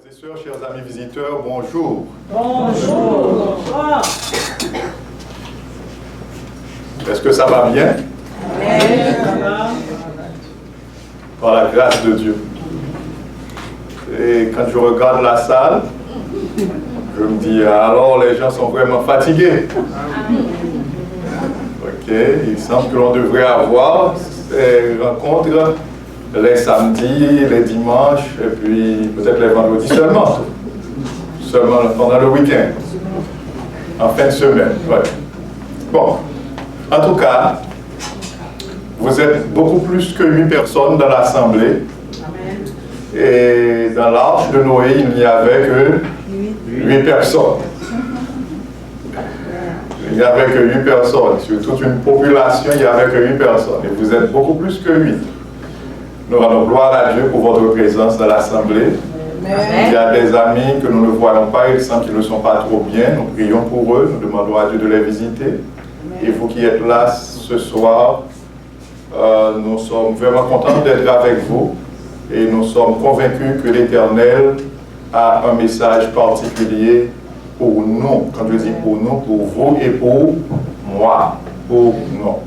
Frères et sœurs, chers amis visiteurs, bonjour. Bonjour. Bonjour. Est-ce que ça va bien? Par la grâce de Dieu. Et quand je regarde la salle, je me dis, alors les gens sont vraiment fatigués. Ok, il semble que l'on devrait avoir ces rencontres les samedis, les dimanches, et puis peut-être les vendredis seulement pendant le week-end, en fin de semaine. Ouais. Bon, en tout cas, vous êtes beaucoup plus que 8 personnes dans l'assemblée. Et dans l'arche de Noé, il n'y avait que 8 personnes. Il n'y avait que 8 personnes. Sur toute une population, il n'y avait que 8 personnes. Et vous êtes beaucoup plus que 8. Nous rendons gloire à Dieu pour votre présence dans l'assemblée. Il y a des amis que nous ne voyons pas, il semble qu'ils ne sont pas trop bien. Nous prions pour eux, nous demandons à Dieu de les visiter. Et vous qui êtes là ce soir, nous sommes vraiment contents d'être avec vous. Et nous sommes convaincus que l'Éternel a un message particulier pour nous. Quand je dis pour nous, pour vous et pour moi. Pour nous.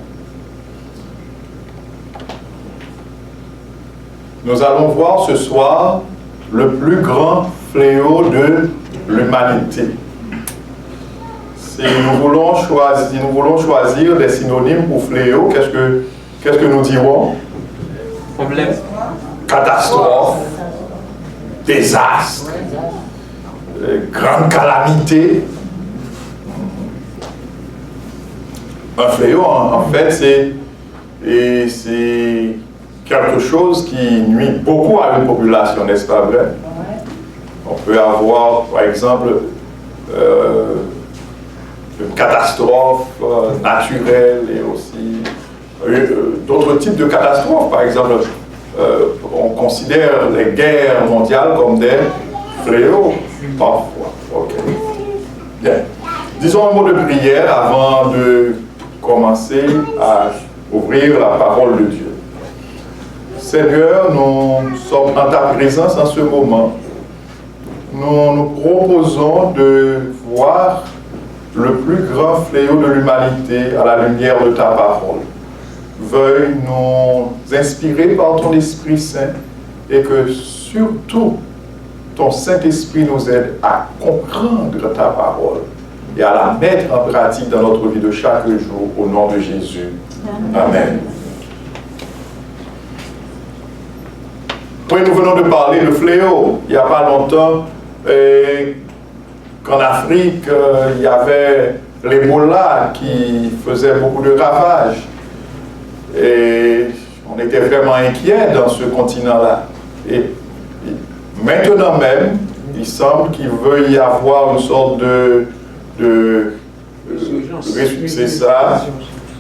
Nous allons voir ce soir le plus grand fléau de l'humanité. Si nous voulons choisir des synonymes pour fléau, qu'est-ce que nous dirons? Problème. Catastrophe, désastre, grande calamité. Un fléau, en fait, c'est quelque chose qui nuit beaucoup à une population, n'est-ce pas vrai? On peut avoir, par exemple, une catastrophe naturelle et aussi d'autres types de catastrophes. Par exemple, on considère les guerres mondiales comme des fléaux, parfois. Ok. Bien. Disons un mot de prière avant de commencer à ouvrir la parole de Dieu. Seigneur, nous sommes en ta présence en ce moment. Nous nous proposons de voir le plus grand fléau de l'humanité à la lumière de ta parole. Veuille nous inspirer par ton Esprit Saint et que surtout ton Saint-Esprit nous aide à comprendre ta parole et à la mettre en pratique dans notre vie de chaque jour au nom de Jésus. Amen. Oui, nous venons de parler de fléau. Il n'y a pas longtemps qu'en Afrique, il y avait l'Ebola qui faisait beaucoup de ravages. Et on était vraiment inquiets dans ce continent-là. Et maintenant même, il semble qu'il veut y avoir une sorte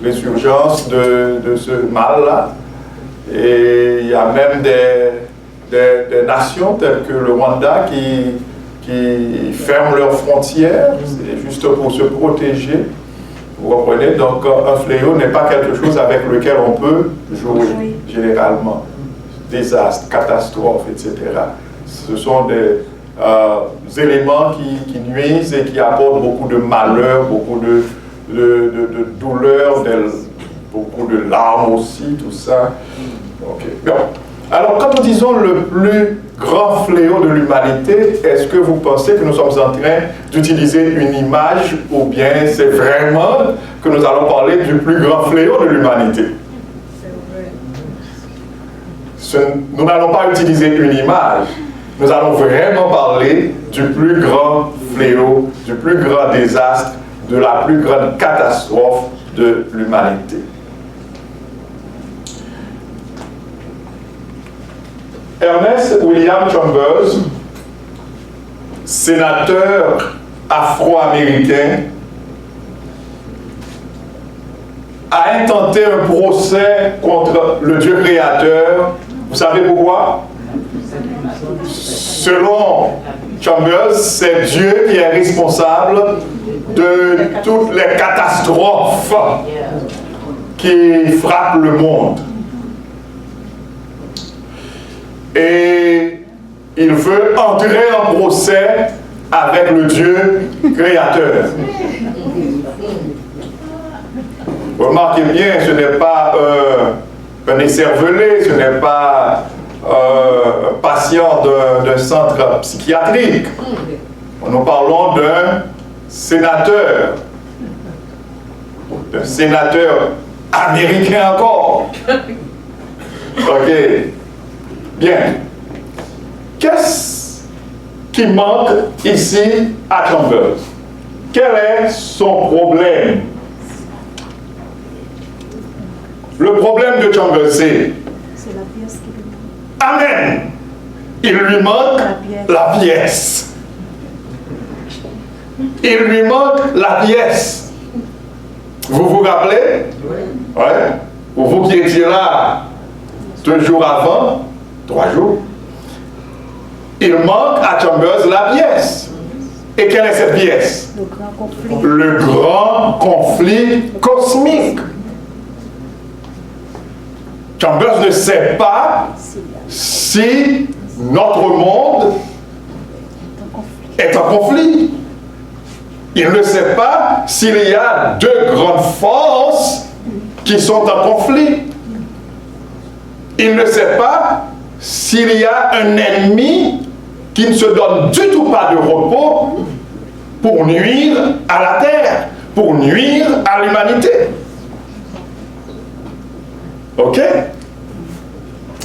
résurgence de ce mal-là. Et il y a même des nations telles que le Rwanda qui ferment leurs frontières, c'est juste pour se protéger. Vous comprenez? Donc, un fléau n'est pas quelque chose avec lequel on peut jouer, généralement. Désastre, catastrophe, etc. Ce sont des éléments qui nuisent et qui apportent beaucoup de malheur, beaucoup de douleur, beaucoup de larmes aussi, tout ça. Ok. Bon. Alors, quand nous disons le plus grand fléau de l'humanité, est-ce que vous pensez que nous sommes en train d'utiliser une image ou bien c'est vraiment que nous allons parler du plus grand fléau de l'humanité? Nous n'allons pas utiliser une image, nous allons vraiment parler du plus grand fléau, du plus grand désastre, de la plus grande catastrophe de l'humanité. Ernest William Chambers, sénateur afro-américain, a intenté un procès contre le Dieu créateur. Vous savez pourquoi? Selon Chambers, c'est Dieu qui est responsable de toutes les catastrophes qui frappent le monde. Et il veut entrer en procès avec le Dieu créateur. Remarquez bien, ce n'est pas un écervelé, ce n'est pas un patient d'un centre psychiatrique. Nous parlons d'un sénateur américain encore. Ok. Bien. Qu'est-ce qui manque ici à Chambers? Quel est son problème? Le problème de Chambers, c'est la pièce qui lui manque. Amen. Il lui manque la pièce. Il lui manque la pièce. Vous vous rappelez? Oui. Ouais. Pour vous qui étiez là 2 jours avant, 3 jours, il manque à Chambers la pièce. Et quelle est cette pièce? Le grand conflit. Le grand conflit cosmique. Chambers ne sait pas si notre monde est en conflit. Il ne sait pas s'il y a 2 grandes forces qui sont en conflit. Il ne sait pas s'il y a un ennemi qui ne se donne du tout pas de repos pour nuire à la terre, pour nuire à l'humanité. Ok?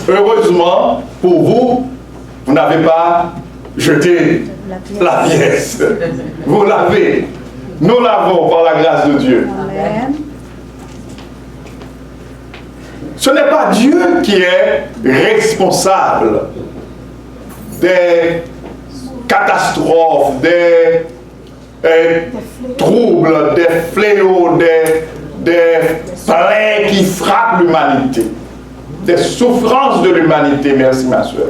Heureusement, pour vous, vous n'avez pas jeté la pièce. Vous l'avez. Nous l'avons par la grâce de Dieu. Amen. Ce n'est pas Dieu qui est responsable des catastrophes, des troubles, des fléaux, des plaies qui frappent l'humanité, des souffrances de l'humanité. Merci ma soeur.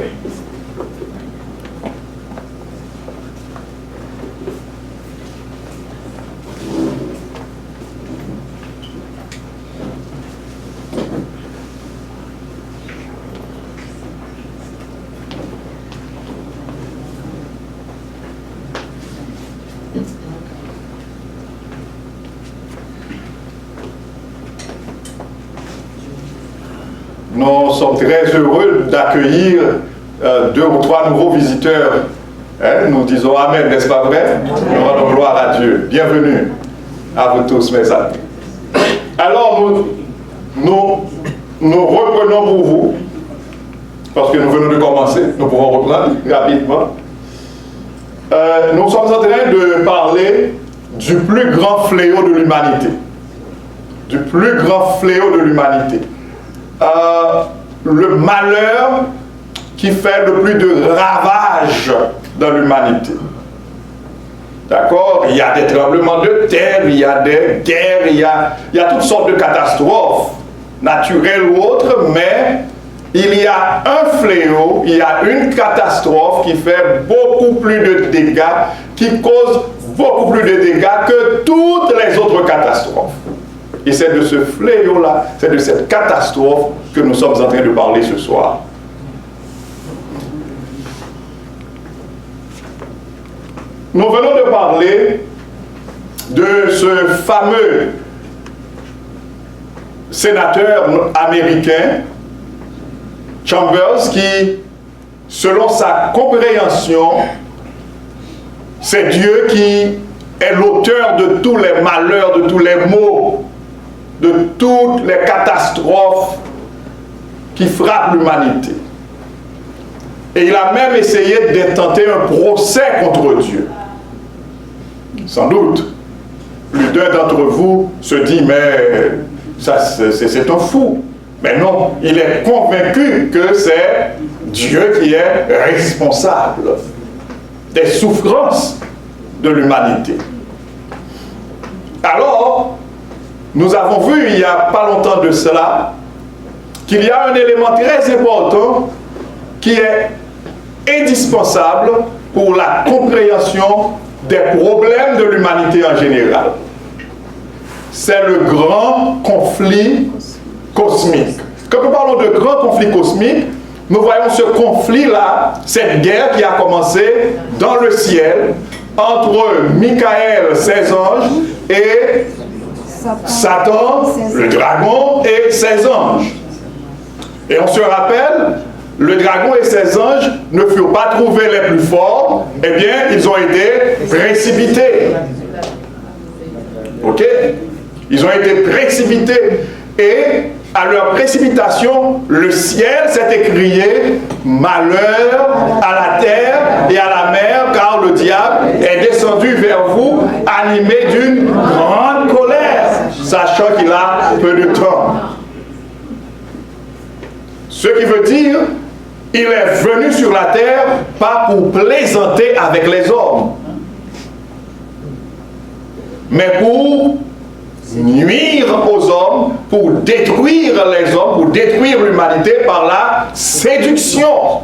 Nous sommes très heureux d'accueillir 2 ou 3 nouveaux visiteurs. Hein? Nous disons Amen, n'est-ce pas vrai? Nous rendons gloire à Dieu. Bienvenue à vous tous, mes amis. Alors, nous reprenons pour vous, parce que nous venons de commencer, nous pouvons reprendre rapidement. Nous sommes en train de parler du plus grand fléau de l'humanité. Du plus grand fléau de l'humanité. Le malheur qui fait le plus de ravages dans l'humanité. D'accord? Il y a des tremblements de terre, il y a des guerres, il y a toutes sortes de catastrophes, naturelles ou autres, mais il y a un fléau, il y a une catastrophe qui fait beaucoup plus de dégâts, qui cause beaucoup plus de dégâts que toutes les autres catastrophes. Et c'est de ce fléau-là, c'est de cette catastrophe que nous sommes en train de parler ce soir. Nous venons de parler de ce fameux sénateur américain, Chambers, qui, selon sa compréhension, c'est Dieu qui est l'auteur de tous les malheurs, de tous les maux, de toutes les catastrophes qui frappent l'humanité. Et il a même essayé d'intenter un procès contre Dieu. Sans doute, plus d'un d'entre vous se dit, mais ça, c'est un fou. Mais non, il est convaincu que c'est Dieu qui est responsable des souffrances de l'humanité. Alors, nous avons vu il n'y a pas longtemps de cela qu'il y a un élément très important qui est indispensable pour la compréhension des problèmes de l'humanité en général. C'est le grand conflit cosmique. Quand nous parlons de grand conflit cosmique, nous voyons ce conflit-là, cette guerre qui a commencé dans le ciel entre Michael, ses anges, et Satan, le dragon, et ses anges. Et on se rappelle, le dragon et ses anges ne furent pas trouvés les plus forts, eh bien, ils ont été précipités. Ok? Ils ont été précipités. Et à leur précipitation, le ciel s'est écrié « Malheur à la terre et à la mer, car le diable est descendu vers vous, animé d'une grande colère, sachant qu'il a peu de temps. » Ce qui veut dire, il est venu sur la terre pas pour plaisanter avec les hommes, mais pour nuire aux hommes, pour détruire les hommes, pour détruire l'humanité par la séduction.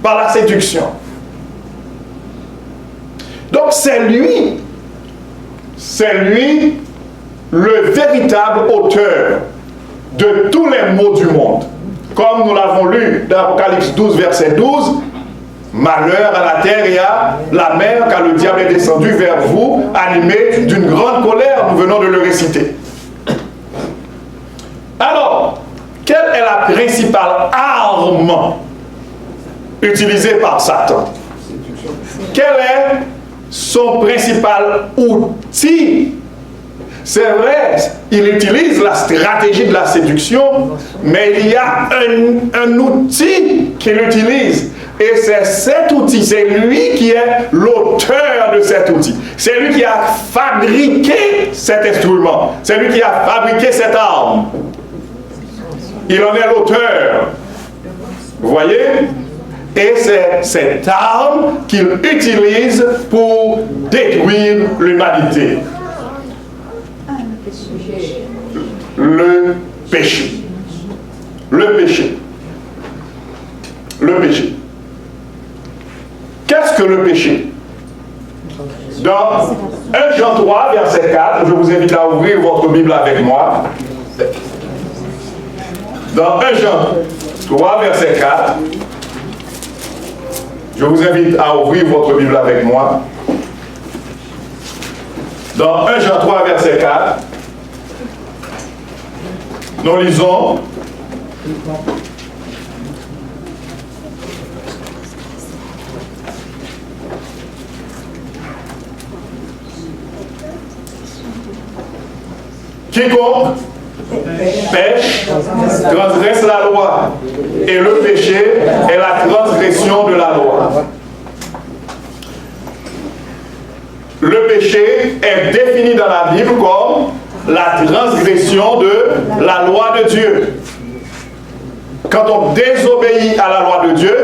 Par la séduction. Donc c'est lui le véritable auteur de tous les maux du monde. Comme nous l'avons lu dans Apocalypse 12, verset 12, malheur à la terre et à la mer, car le diable est descendu vers vous, animé d'une grande colère. Nous venons de le réciter. Alors, quelle est la principale arme utilisée par Satan? Quel est son principal outil? C'est vrai, il utilise la stratégie de la séduction, mais il y a un outil qu'il utilise. Et c'est cet outil, c'est lui qui est l'auteur de cet outil. C'est lui qui a fabriqué cet instrument. C'est lui qui a fabriqué cette arme. Il en est l'auteur. Vous voyez? Et c'est cette arme qu'il utilise pour détruire l'humanité. Le péché. Le péché. Le péché. Qu'est-ce que le péché? Dans 1 Jean 3, verset 4, je vous invite à ouvrir votre Bible avec moi. Dans 1 Jean 3, verset 4, je vous invite à ouvrir votre Bible avec moi. Dans 1 Jean 3, verset 4, nous lisons: quiconque pêche transgresse la loi, et le péché est la transgression de la loi. Le péché est défini dans la Bible comme la transgression de la loi de Dieu. Quand on désobéit à la loi de Dieu,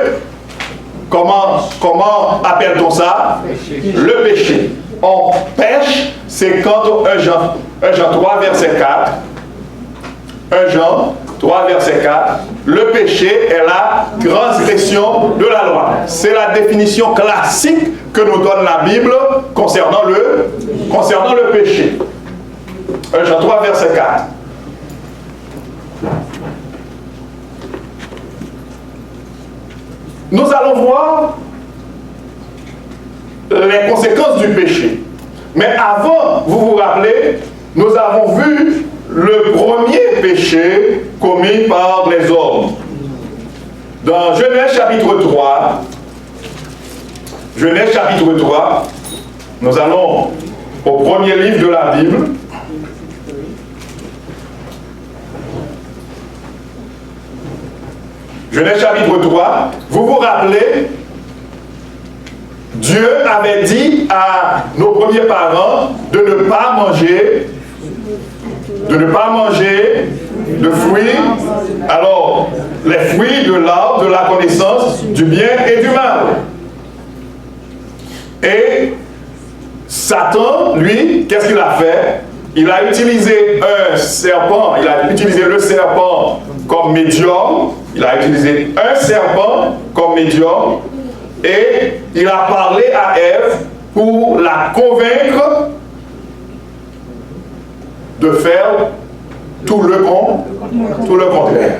comment appelle-t-on ça? Le péché. On pêche, c'est quand 1 Jean 3, verset 4. 1 Jean 3, verset 4. Le péché est la transgression de la loi. C'est la définition classique que nous donne la Bible concernant le péché. 1 Jean 3, verset 4. Nous allons voir les conséquences du péché. Mais avant, vous vous rappelez, nous avons vu le premier péché commis par les hommes. Dans Genèse chapitre 3, Genèse chapitre 3, nous allons au premier livre de la Bible. Genèse chapitre 3, vous vous rappelez, Dieu avait dit à nos premiers parents de ne pas manger de fruits, alors les fruits de l'arbre de la connaissance du bien et du mal. Et Satan, lui, qu'est-ce qu'il a fait? Il a utilisé un serpent, il a utilisé le serpent comme médium, il a utilisé un serpent comme médium, et il a parlé à Ève pour la convaincre de faire tout le contraire.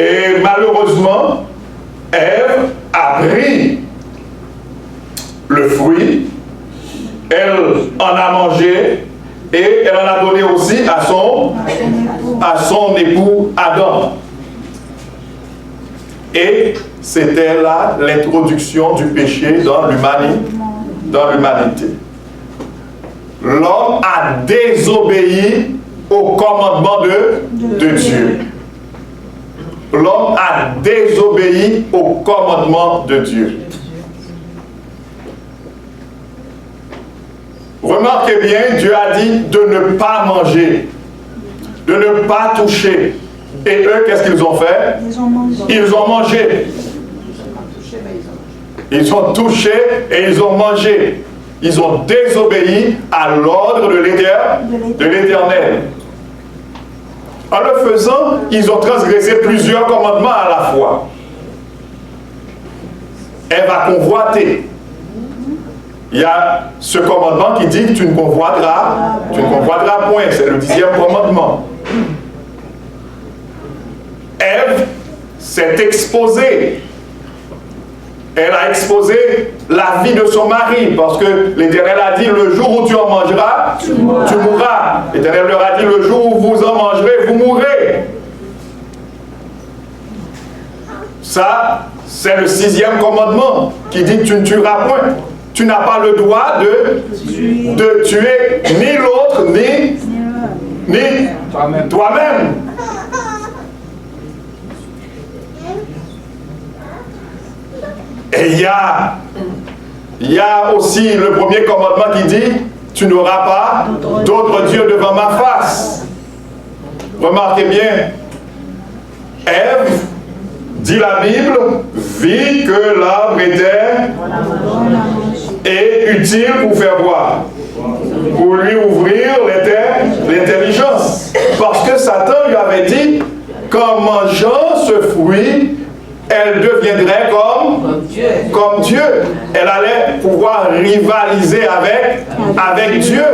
Et malheureusement, Ève a pris le fruit, elle en a mangé et elle en a donné aussi à son époux Adam. Et c'était là l'introduction du péché dans l'humanité. L'homme a désobéi au commandement de Dieu. L'homme a désobéi au commandement de Dieu. Remarquez bien, Dieu a dit de ne pas manger, de ne pas toucher. Et eux, qu'est-ce qu'ils ont fait? Ils ont mangé. Ils ont touché et ils ont mangé. Ils ont désobéi à l'ordre de l'Éternel. En le faisant, ils ont transgressé plusieurs commandements à la fois. Elle va convoiter. Il y a ce commandement qui dit que tu ne convoiteras point. C'est le 10e commandement. Ève s'est exposée. Elle a exposé la vie de son mari parce que l'Éternel a dit le jour où tu en mangeras, tu mourras. L'Éternel leur a dit le jour où vous en mangerez, vous mourrez. Ça, c'est le 6e commandement qui dit tu ne tueras point. Tu n'as pas le droit de tuer ni l'autre, ni toi-même. Et il y a aussi le premier commandement qui dit tu n'auras pas d'autre Dieu devant ma face. Remarquez bien, Ève, dit la Bible, vit que l'arbre était utile pour faire voir, pour lui ouvrir l'intelligence. Parce que Satan lui avait dit qu'en mangeant ce fruit, elle deviendrait comme Dieu. Elle allait pouvoir rivaliser avec Dieu.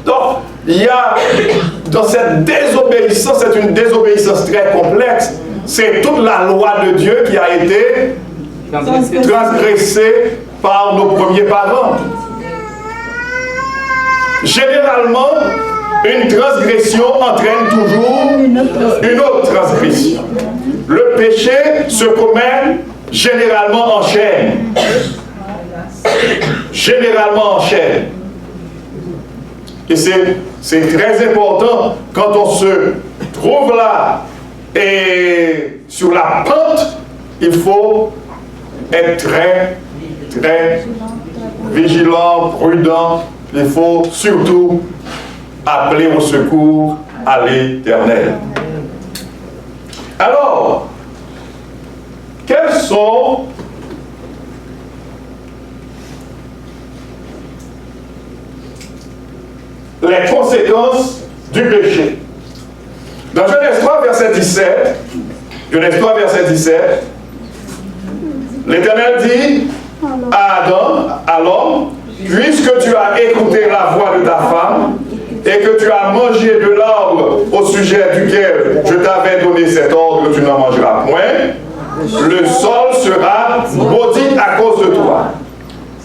Donc, il y a dans cette désobéissance, c'est une désobéissance très complexe. C'est toute la loi de Dieu qui a été transgressée par nos premiers parents. Généralement, une transgression entraîne toujours une autre transgression. Le péché se commet généralement en chaîne. Généralement en chaîne. Et c'est très important quand on se trouve là et sur la pente, il faut être très, très vigilant, prudent. Il faut surtout appeler au secours à l'Éternel. Alors, quelles sont les conséquences du péché? Dans Genèse 3, verset 17, l'Éternel dit à Adam, à l'homme, puisque tu as écouté la voix de ta femme et que tu as mangé de l'arbre au sujet duquel je t'avais donné cet ordre que tu n'en mangeras point, le sol sera maudit à cause de toi.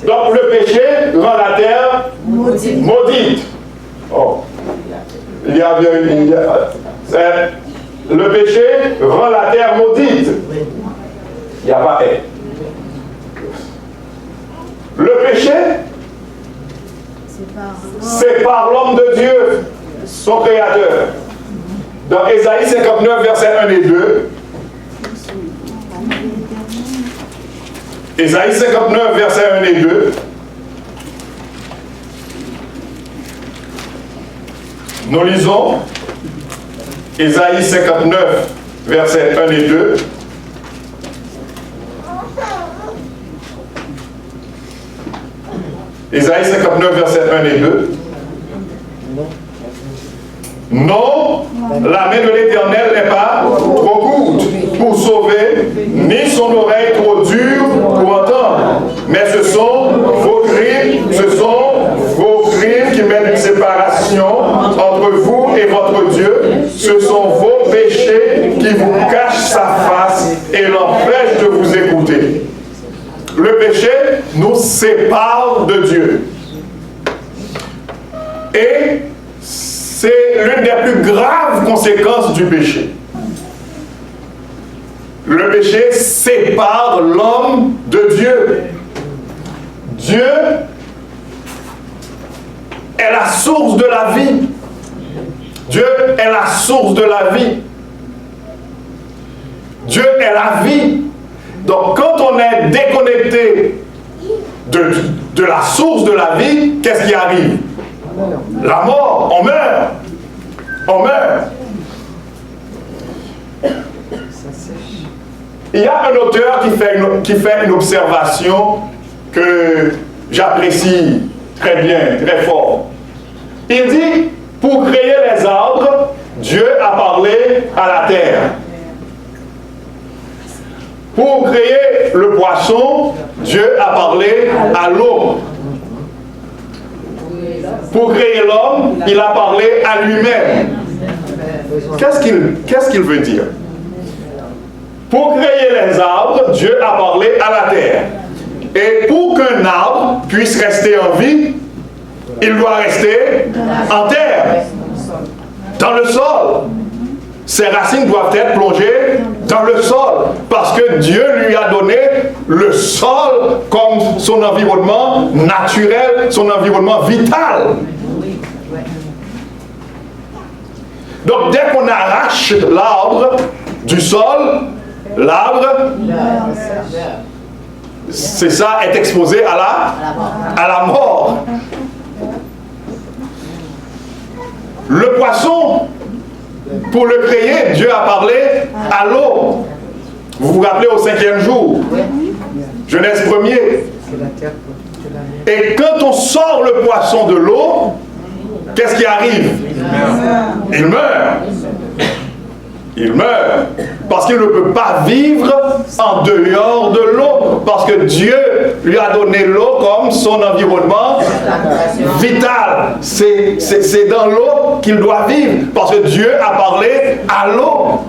Donc le péché rend la terre maudite. Oh. Le péché rend la terre maudite. Il n'y a pas « et ». Le péché, c'est par l'homme de Dieu, son créateur. Dans Ésaïe 59, versets 1 et 2, Ésaïe 59, versets 1 et 2, nous lisons Ésaïe 59, versets 1 et 2. Ésaïe 59, versets 1 et 2. Non, la main de l'Éternel n'est pas trop courte pour sauver, ni son oreille trop dure pour entendre. Mais ce sont vos crimes qui mènent une séparation entre vous et votre Dieu. Ce sont vos péchés qui sépare de Dieu. Et c'est l'une des plus graves conséquences du péché. Le péché sépare l'homme de Dieu. Dieu est la source de la vie. Dieu est la source de la vie. Dieu est la vie. Donc quand on est déconnecté de la source de la vie, qu'est-ce qui arrive? La mort, on meurt. On meurt. Il y a un auteur qui fait une observation que j'apprécie très bien, très fort. Il dit, pour créer les arbres, Dieu a parlé à la terre. Pour créer le poisson, Dieu a parlé à l'eau. Pour créer l'homme, il a parlé à lui-même. Qu'est-ce qu'il veut dire? Pour créer les arbres, Dieu a parlé à la terre. Et pour qu'un arbre puisse rester en vie, il doit rester en terre, dans le sol. Ses racines doivent être plongées dans le sol, parce que Dieu lui a donné le sol comme son environnement naturel, son environnement vital. Donc dès qu'on arrache l'arbre du sol, l'arbre, c'est ça, est exposé à la mort. Le poisson, pour le créer, Dieu a parlé à l'eau. Vous vous rappelez au 5e jour, Genèse 1er. Et quand on sort le poisson de l'eau, qu'est-ce qui arrive? Il meurt. Il meurt. Parce qu'il ne peut pas vivre en dehors de l'eau. Parce que Dieu lui a donné l'eau comme son environnement vital. C'est dans l'eau qu'il doit vivre. Parce que Dieu a parlé à l'eau.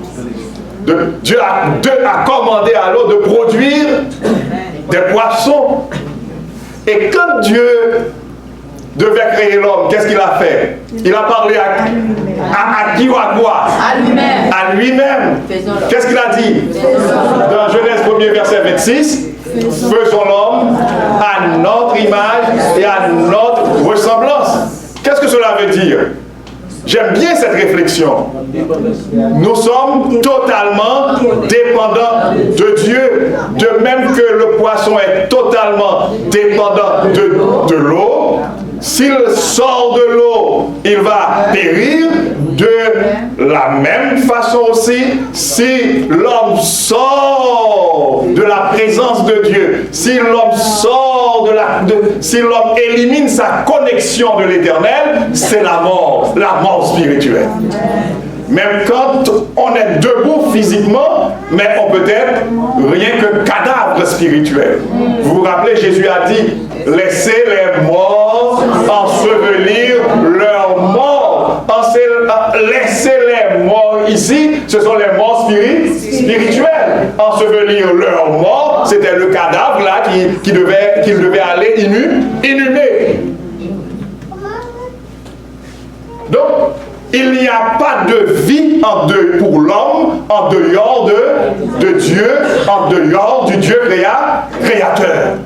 Dieu a commandé à l'eau de produire des poissons. Et quand Dieu devait créer l'homme, qu'est-ce qu'il a fait? Il a parlé à qui ou à quoi? À lui-même. À lui-même. Qu'est-ce qu'il a dit? Dans Genèse 1er verset 26, faisons l'homme à notre image et à notre ressemblance. Qu'est-ce que cela veut dire? J'aime bien cette réflexion. Nous sommes totalement dépendants de Dieu, de même que le poisson est totalement dépendant de l'eau. S'il sort de l'eau, il va périr. De la même façon aussi, si l'homme sort de la présence de Dieu, si l'homme sort si l'homme élimine sa connexion de l'Éternel, c'est la mort spirituelle. Même quand on est debout physiquement, mais on peut être rien que cadavre spirituel. Vous vous rappelez, Jésus a dit, laissez les morts ensevelir leurs morts. Laissez les morts ici, ce sont les morts spirituelles. Ensevelir leurs morts, c'était le cadavre là qu'il devait aller inhumer. Donc, il n'y a pas de vie pour l'homme en dehors de Dieu, en dehors du Dieu créateur.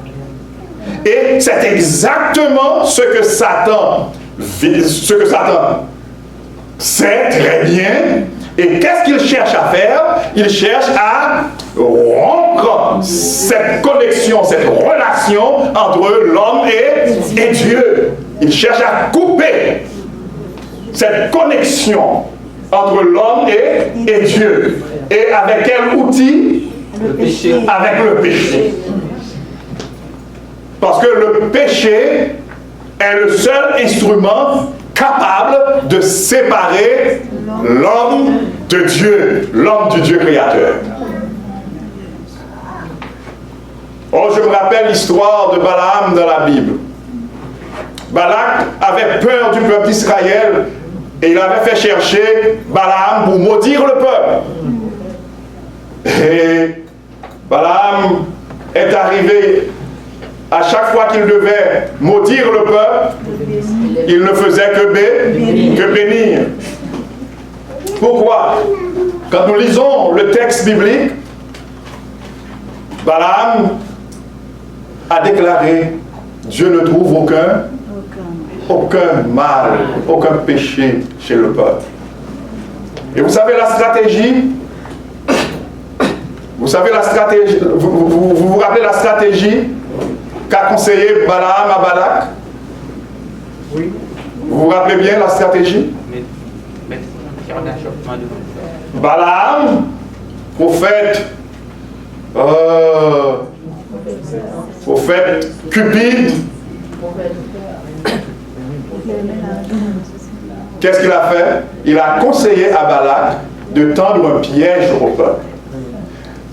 Et c'est exactement ce que Satan sait très bien. Et qu'est-ce qu'il cherche à faire? Il cherche à rompre cette connexion, cette relation entre l'homme et Dieu. Il cherche à couper cette connexion entre l'homme et Dieu. Et avec quel outil? Le péché. Avec le péché. Parce que le péché est le seul instrument capable de séparer l'homme de Dieu, l'homme du Dieu créateur. Oh, je me rappelle l'histoire de Balaam dans la Bible. Balak avait peur du peuple d'Israël et il avait fait chercher Balaam pour maudire le peuple. Et Balaam est arrivé À chaque fois qu'il devait maudire le peuple, il ne faisait que bénir. Pourquoi? Quand nous lisons le texte biblique, Balaam a déclaré: Dieu ne trouve aucun mal, aucun péché chez le peuple. Et vous savez la stratégie? Vous savez la stratégie? Vous rappelez la stratégie qu'a conseillé Balaam à Balak? Oui. Vous vous rappelez bien la stratégie? Balaam, prophète cupide, qu'est-ce qu'il a fait? Il a conseillé à Balak de tendre un piège au peuple,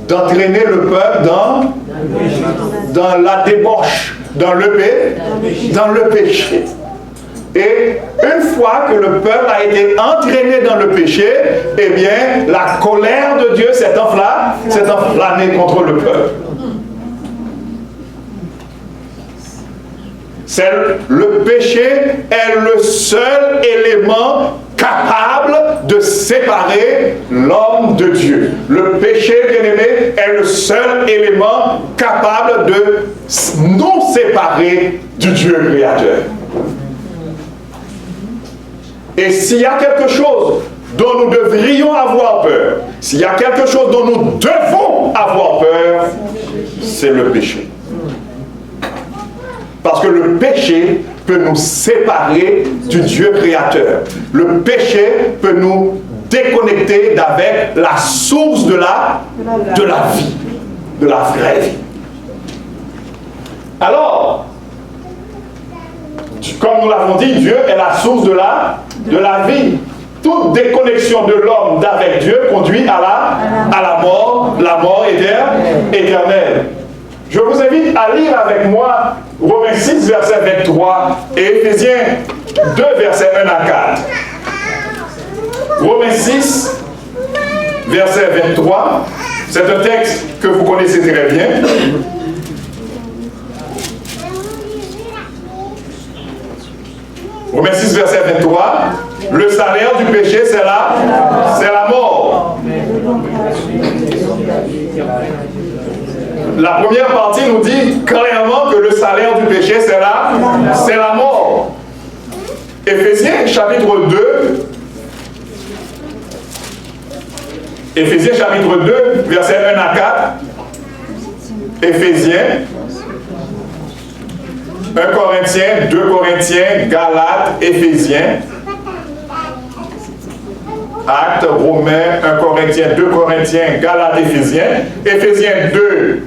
d'entraîner le peuple dans la débauche, dans le péché. Et une fois que le peuple a été entraîné dans le péché, eh bien, la colère de Dieu s'est enflammée contre le peuple. Le péché est le seul élément capable de séparer l'homme de Dieu. Le péché, bien-aimé, est le seul élément capable de nous séparer du Dieu créateur. Et s'il y a quelque chose dont nous devrions avoir peur, s'il y a quelque chose dont nous devons avoir peur, c'est le péché. Parce que le péché peut nous séparer du Dieu créateur. Le péché peut nous déconnecter d'avec la source de la vie, de la vraie vie. Alors, comme nous l'avons dit, Dieu est la source de la vie. Toute déconnexion de l'homme d'avec Dieu conduit à la mort éternelle. Je vous invite à lire avec moi Romains 6, verset 23 et Éphésiens 2, verset 1 à 4. Romains 6, verset 23, c'est un texte que vous connaissez très bien. Romains 6, verset 23, le salaire du péché, c'est la mort. La première partie nous dit clairement que le salaire du péché, c'est la mort. Éphésiens chapitre 2, Éphésiens chapitre 2, verset 1 à 4. Éphésiens, 1 Corinthiens, 2 Corinthiens, Galates, Éphésiens, Actes, Romains, 1 Corinthiens, 2 Corinthiens, Galates, Éphésiens, Éphésiens 2.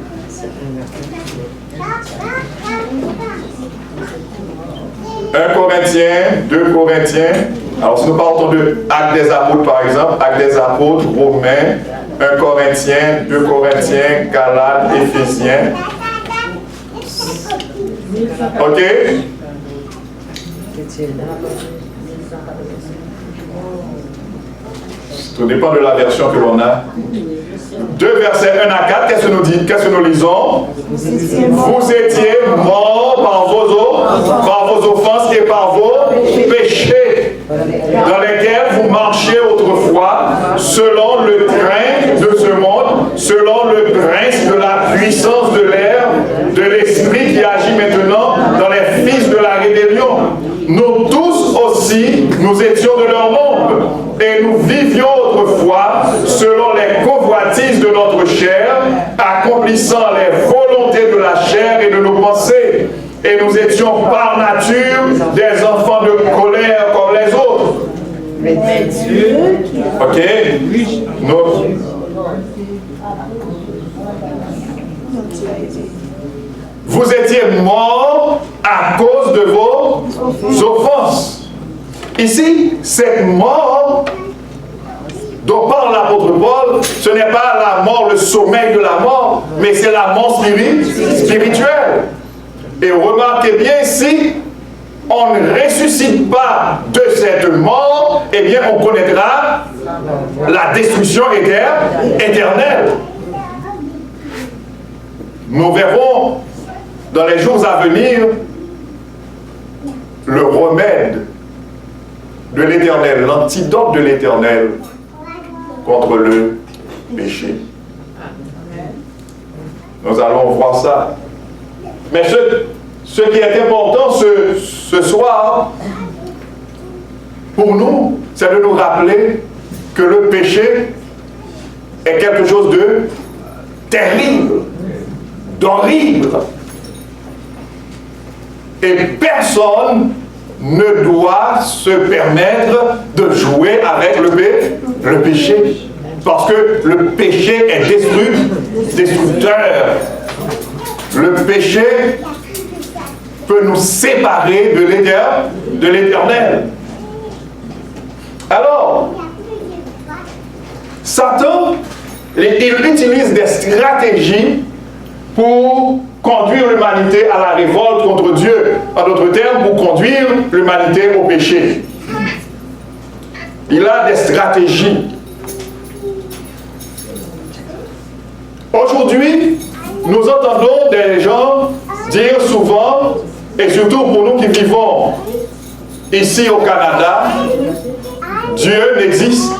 Un Corinthiens, 2 Corinthiens. Alors si nous partons de Actes des Apôtres par exemple, Actes des Apôtres, Romains, 1 Corinthiens, 2 Corinthiens, Galates, Éphésiens. Ok? Tout dépend de la version que l'on a. 2 versets 1 à 4, qu'est-ce que nous dit? Qu'est-ce que nous lisons? Vous étiez morts par vos offenses et par vos péchés, dans lesquels vous marchiez autrefois, selon le train de ce monde, selon le prince de la puissance de l'air, de l'esprit qui agit maintenant dans les fils de la rébellion. Nous tous aussi, nous étions de leur monde, et nous vivions autrefois selon les convoitises de notre chair, accomplissant les volontés de la chair et de nos pensées. Et nous étions par nature des enfants de colère comme les autres. Mais Dieu, ok? Vous étiez morts à cause de vos offenses. Ici, cette mort dont parle l'apôtre Paul, ce n'est pas la mort, le sommeil de la mort, mais c'est la mort spirituelle. Et remarquez bien, si on ne ressuscite pas de cette mort, eh bien on connaîtra la destruction éternelle. Nous verrons dans les jours à venir le remède de l'Éternel, l'antidote de l'Éternel contre le péché. Nous allons voir ça. Mais ce qui est important ce soir, pour nous, c'est de nous rappeler que le péché est quelque chose de terrible, d'horrible. Et personne ne doit se permettre de jouer avec le péché. Parce que le péché est destructeur. Le péché peut nous séparer de l'Éternel. Alors, Satan, il utilise des stratégies pour conduire l'humanité à la révolte contre Dieu. En d'autres termes, pour conduire l'humanité au péché. Il a des stratégies. Aujourd'hui, nous entendons des gens dire souvent, et surtout pour nous qui vivons ici au Canada, Dieu n'existe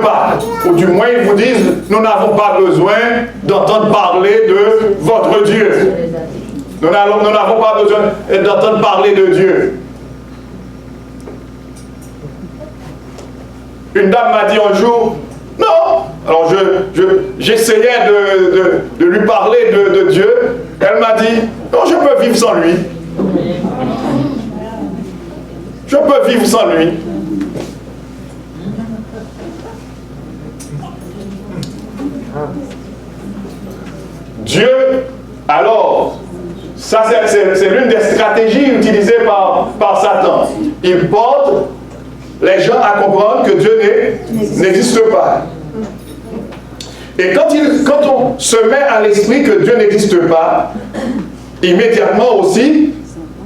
pas. Ou du moins, ils vous disent, nous n'avons pas besoin d'entendre parler de votre Dieu. Nous n'avons pas besoin d'entendre parler de Dieu. Une dame m'a dit un jour, non. Alors j'essayais de lui parler de Dieu. Elle m'a dit, non, je peux vivre sans lui. Je peux vivre sans lui. Dieu, alors, ça c'est l'une des stratégies utilisées par Satan. Il porte les gens à comprendre que Dieu n'existe pas. Et quand on se met à l'esprit que Dieu n'existe pas, immédiatement aussi,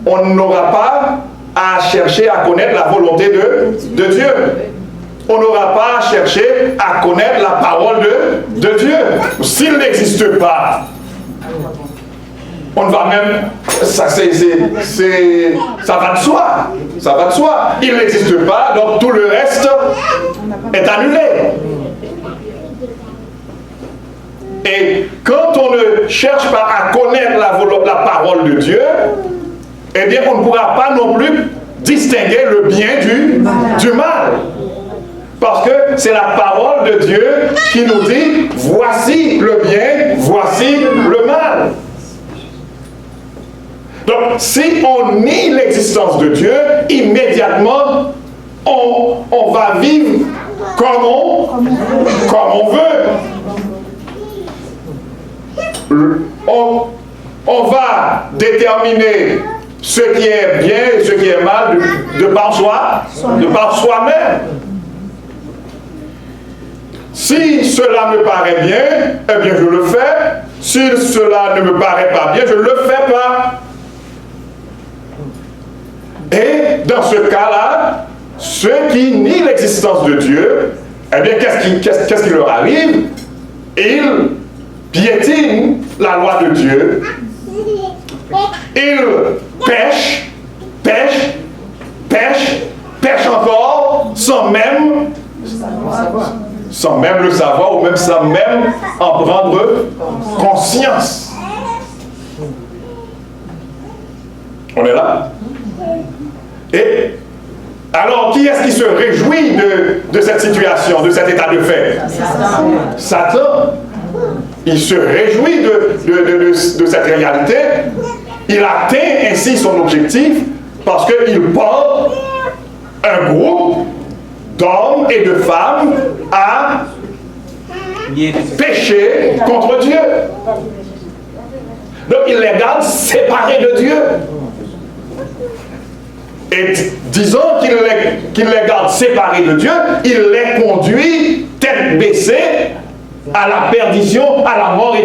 on n'aura pas à chercher à connaître la volonté de Dieu. On n'aura pas à chercher à connaître la parole de Dieu. S'il n'existe pas, on ne va même... ça va de soi. Ça va de soi. Il n'existe pas, donc tout le reste est annulé. Et quand on ne cherche pas à connaître la parole de Dieu, eh bien on ne pourra pas non plus distinguer le bien du mal. Parce que c'est la parole de Dieu qui nous dit, voici le bien, voici le mal. Donc, si on nie l'existence de Dieu, immédiatement, on va vivre comme on veut. On va déterminer ce qui est bien et ce qui est mal de par soi-même. Si cela me paraît bien, eh bien je le fais. Si cela ne me paraît pas bien, je ne le fais pas. Et dans ce cas-là, ceux qui nient l'existence de Dieu, eh bien qu'est-ce qui leur arrive? Ils piétinent la loi de Dieu. Ils pêchent encore sans même le savoir ou même sans même en prendre conscience. On est là? Et alors, qui est-ce qui se réjouit de cette situation, de cet état de fait? Satan. Il se réjouit de cette réalité. Il atteint ainsi son objectif parce qu'il porte un groupe d'hommes et de femmes à pécher contre Dieu. Donc il les garde séparés de Dieu. Et disons qu'il les garde séparés de Dieu, il les conduit tête baissée à la perdition, à la mort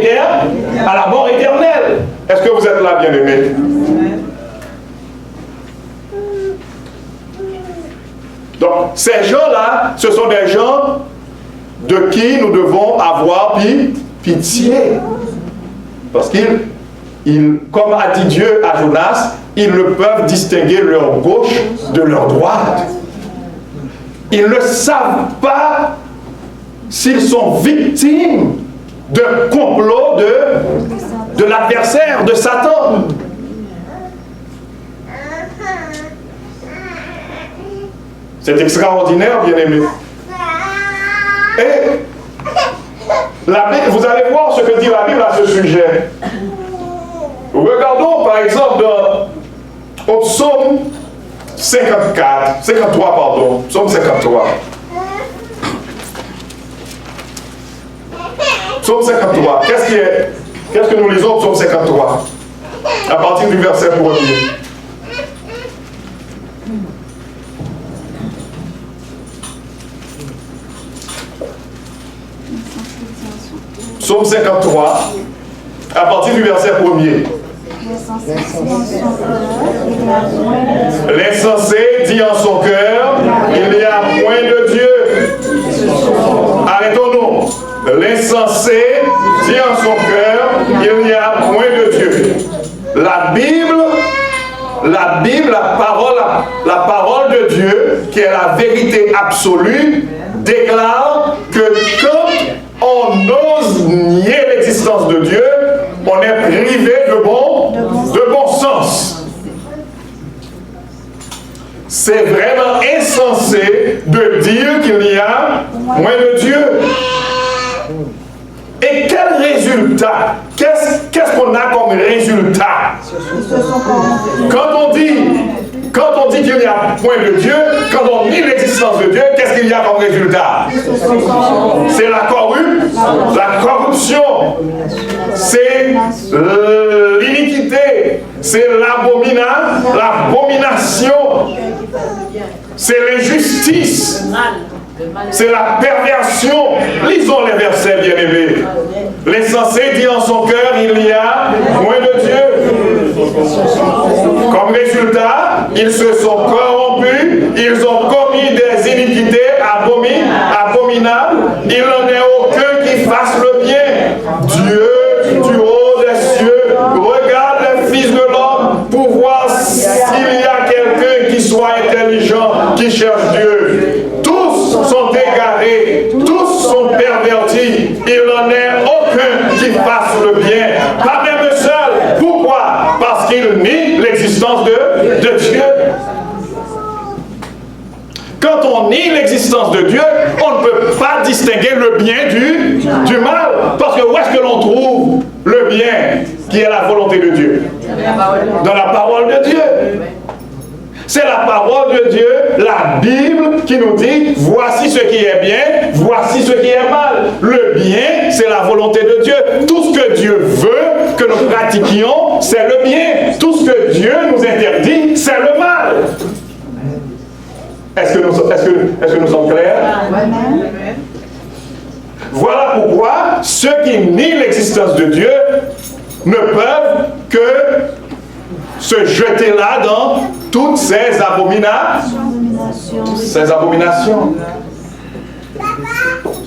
éternelle. Est-ce que vous êtes là, bien-aimés? Donc, ces gens-là, ce sont des gens de qui nous devons avoir pitié. Parce qu'ils comme a dit Dieu à Jonas, ils ne peuvent distinguer leur gauche de leur droite. Ils ne savent pas s'ils sont victimes d'un complot de l'adversaire, de Satan. C'est extraordinaire, bien-aimés. Et vous allez voir ce que dit la Bible à ce sujet. Regardons par exemple au psaume 53, pardon. Psaume 53. Psaume 53. Qu'est-ce que nous lisons au psaume 53? À partir du verset 1er. Psaume 53, à partir du verset 1er. L'insensé dit en son cœur, il n'y a point de Dieu. Arrêtons-nous. L'insensé dit en son cœur, il n'y a point de Dieu. La Bible, la parole de Dieu, qui est la vérité absolue, déclare que quand on ose nier l'existence de Dieu, on est privé de bon sens. C'est vraiment insensé de dire qu'il y a moins de Dieu. Et quel résultat? Qu'est-ce qu'on a comme résultat? Quand on dit qu'il n'y a point de Dieu, quand on nie l'existence de Dieu, qu'est-ce qu'il y a comme résultat? C'est la corruption, c'est l'iniquité, c'est l'abomination, c'est l'injustice, c'est la perversion. Lisons les versets, bien-aimés. L'insensé dit en son cœur, il y a moins de Dieu. Comme résultat, ils se sont corrompus, ils ont commis des iniquités abominables. Il n'en est aucun qui fasse le bien. Dieu, du haut des cieux, regarde les fils de l'homme pour voir s'il y a quelqu'un qui soit intelligent, qui cherche Dieu. Tous sont égarés, tous sont pervertis. Il n'en est aucun qui fasse le bien. Pas même seul. Pourquoi? Parce qu'il nie l'existence de Dieu. Quand on nie l'existence de Dieu, on ne peut pas distinguer le bien du mal. Parce que où est-ce que l'on trouve le bien qui est la volonté de Dieu? Dans la parole de Dieu. C'est la parole de Dieu, la Bible, qui nous dit, voici ce qui est bien, voici ce qui est mal. Le bien, c'est la volonté de Dieu. Tout ce que Dieu veut que nous pratiquions, c'est le bien. Tout ce que Dieu nous interdit, c'est le mal. Est-ce que nous sommes clairs? Voilà pourquoi ceux qui nient l'existence de Dieu ne peuvent que se jeter là dans toutes ces abominations.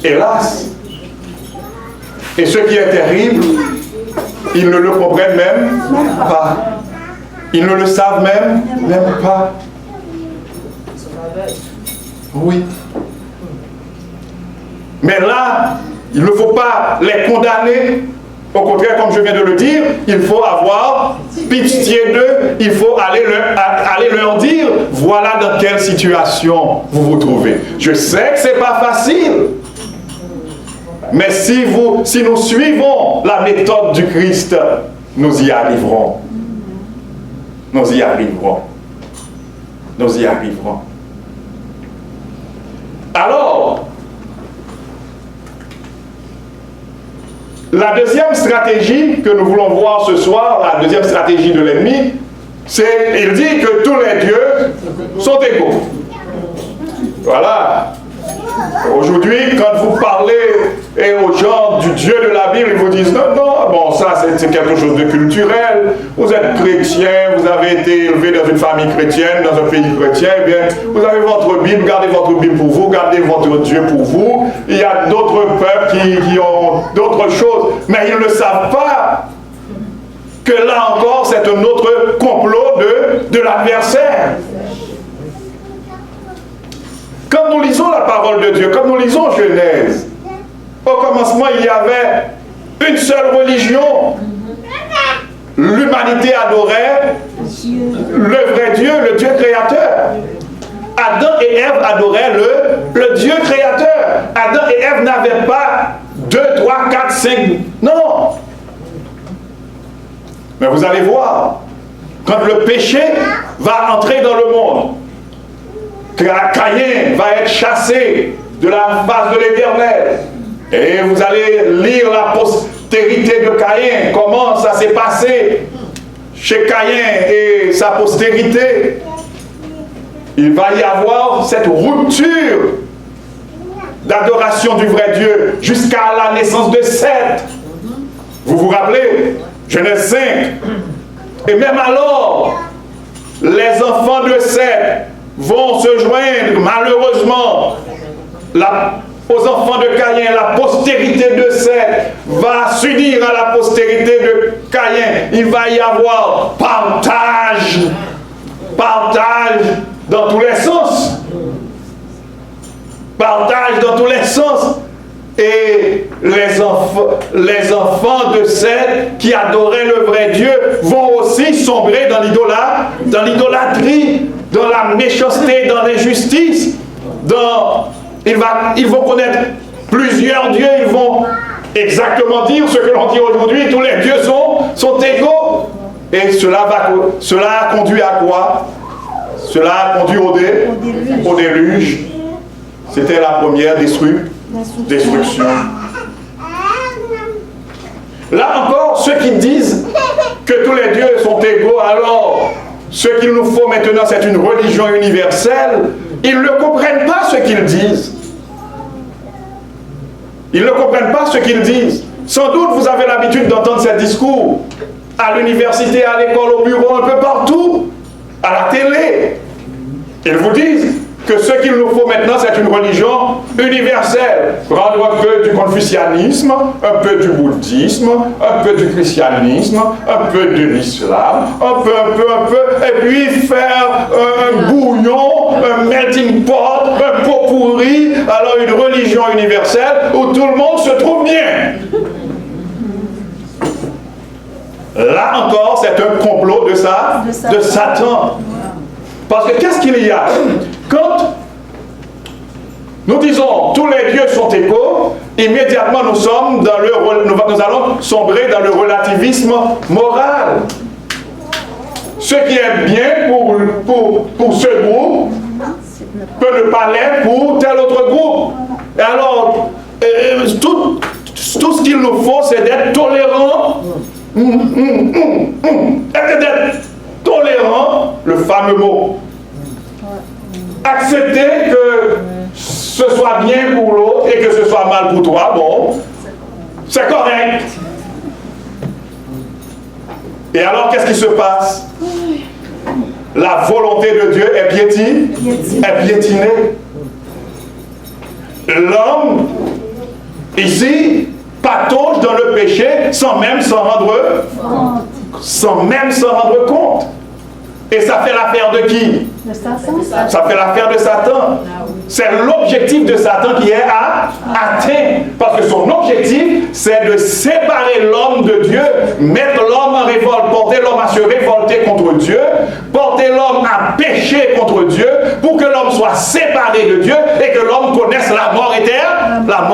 Hélas. Et ce qui est terrible, ils ne le comprennent même pas. Ils ne le savent même pas. Oui. Mais là, il ne faut pas les condamner. Au contraire, comme je viens de le dire, il faut avoir pitié d'eux, il faut aller leur dire, voilà dans quelle situation vous vous trouvez. Je sais que ce n'est pas facile, mais si nous suivons la méthode du Christ, nous y arriverons. Nous y arriverons. Nous y arriverons. Alors, la deuxième stratégie que nous voulons voir ce soir, la deuxième stratégie de l'ennemi, c'est, il dit que tous les dieux sont égaux. Voilà. Aujourd'hui, quand vous parlez aux gens du Dieu de la Bible, ils vous disent non, bon, ça c'est quelque chose de culturel. Vous êtes chrétien, vous avez été élevé dans une famille chrétienne, dans un pays chrétien, eh bien, vous avez votre Bible, gardez votre Bible pour vous, gardez votre Dieu pour vous. Il y a d'autres peuples qui ont d'autres choses, mais ils ne savent pas que là encore, c'est un autre complot de l'adversaire. Quand nous lisons la parole de Dieu, quand nous lisons Genèse, au commencement, il y avait une seule religion. L'humanité adorait le vrai Dieu, le Dieu créateur. Adam et Ève adoraient le Dieu créateur. Adam et Ève n'avaient pas 2, 3, 4, 5. Non. Mais vous allez voir, quand le péché va entrer dans le monde, Caïn va être chassé de la face de l'Éternel. Et vous allez lire la postérité de Caïn, comment ça s'est passé chez Caïn et sa postérité. Il va y avoir cette rupture d'adoration du vrai Dieu jusqu'à la naissance de Seth. Vous vous rappelez? Genèse 5. Et même alors, les enfants de Seth vont se joindre malheureusement aux enfants de Caïn. La postérité de Seth va s'unir à la postérité de Caïn. Il va y avoir partage dans tous les sens. Partage dans tous les sens. Et les enfants de Seth qui adoraient le vrai Dieu vont aussi sombrer dans l'idolâtrie, dans la méchanceté, dans l'injustice. Ils vont connaître plusieurs dieux, ils vont exactement dire ce que l'on dit aujourd'hui, tous les dieux sont égaux. Et cela a conduit à quoi? Cela a conduit au déluge. C'était la première destruction. Là encore, ceux qui disent que tous les dieux sont égaux, alors ce qu'il nous faut maintenant, c'est une religion universelle. Ils ne comprennent pas ce qu'ils disent. Ils ne comprennent pas ce qu'ils disent. Sans doute, vous avez l'habitude d'entendre ces discours à l'université, à l'école, au bureau, un peu partout, à la télé. Ils vous disent que ce qu'il nous faut maintenant, c'est une religion universelle. Prendre un peu du confucianisme, un peu du bouddhisme, un peu du christianisme, un peu de l'islam, un peu, et puis faire un bouillon, un melting pot, un pot pourri, alors une religion universelle où tout le monde se trouve bien. Là encore, c'est un complot de Satan. Parce que qu'est-ce qu'il y a? Quand nous disons tous les dieux sont égaux, immédiatement nous allons sombrer dans le relativisme moral. Ce qui est bien pour ce groupe peut ne pas l'être pour tel autre groupe. Et alors, tout ce qu'il nous faut, c'est d'être tolérant. D'être tolérant, le fameux mot. Accepter que ce soit bien pour l'autre et que ce soit mal pour toi, bon, c'est correct. Et alors, qu'est-ce qui se passe? La volonté de Dieu est piétinée. L'homme, ici, patauge dans le péché sans même s'en rendre compte. Et ça fait l'affaire de qui? De Satan. Ça fait l'affaire de Satan. C'est l'objectif de Satan qui est atteint. Parce que son objectif, c'est de séparer l'homme de Dieu, mettre l'homme en révolte, porter l'homme à se révolter contre Dieu, porter l'homme à pécher contre Dieu, pour que l'homme soit séparé de Dieu et que l'homme connaisse la mort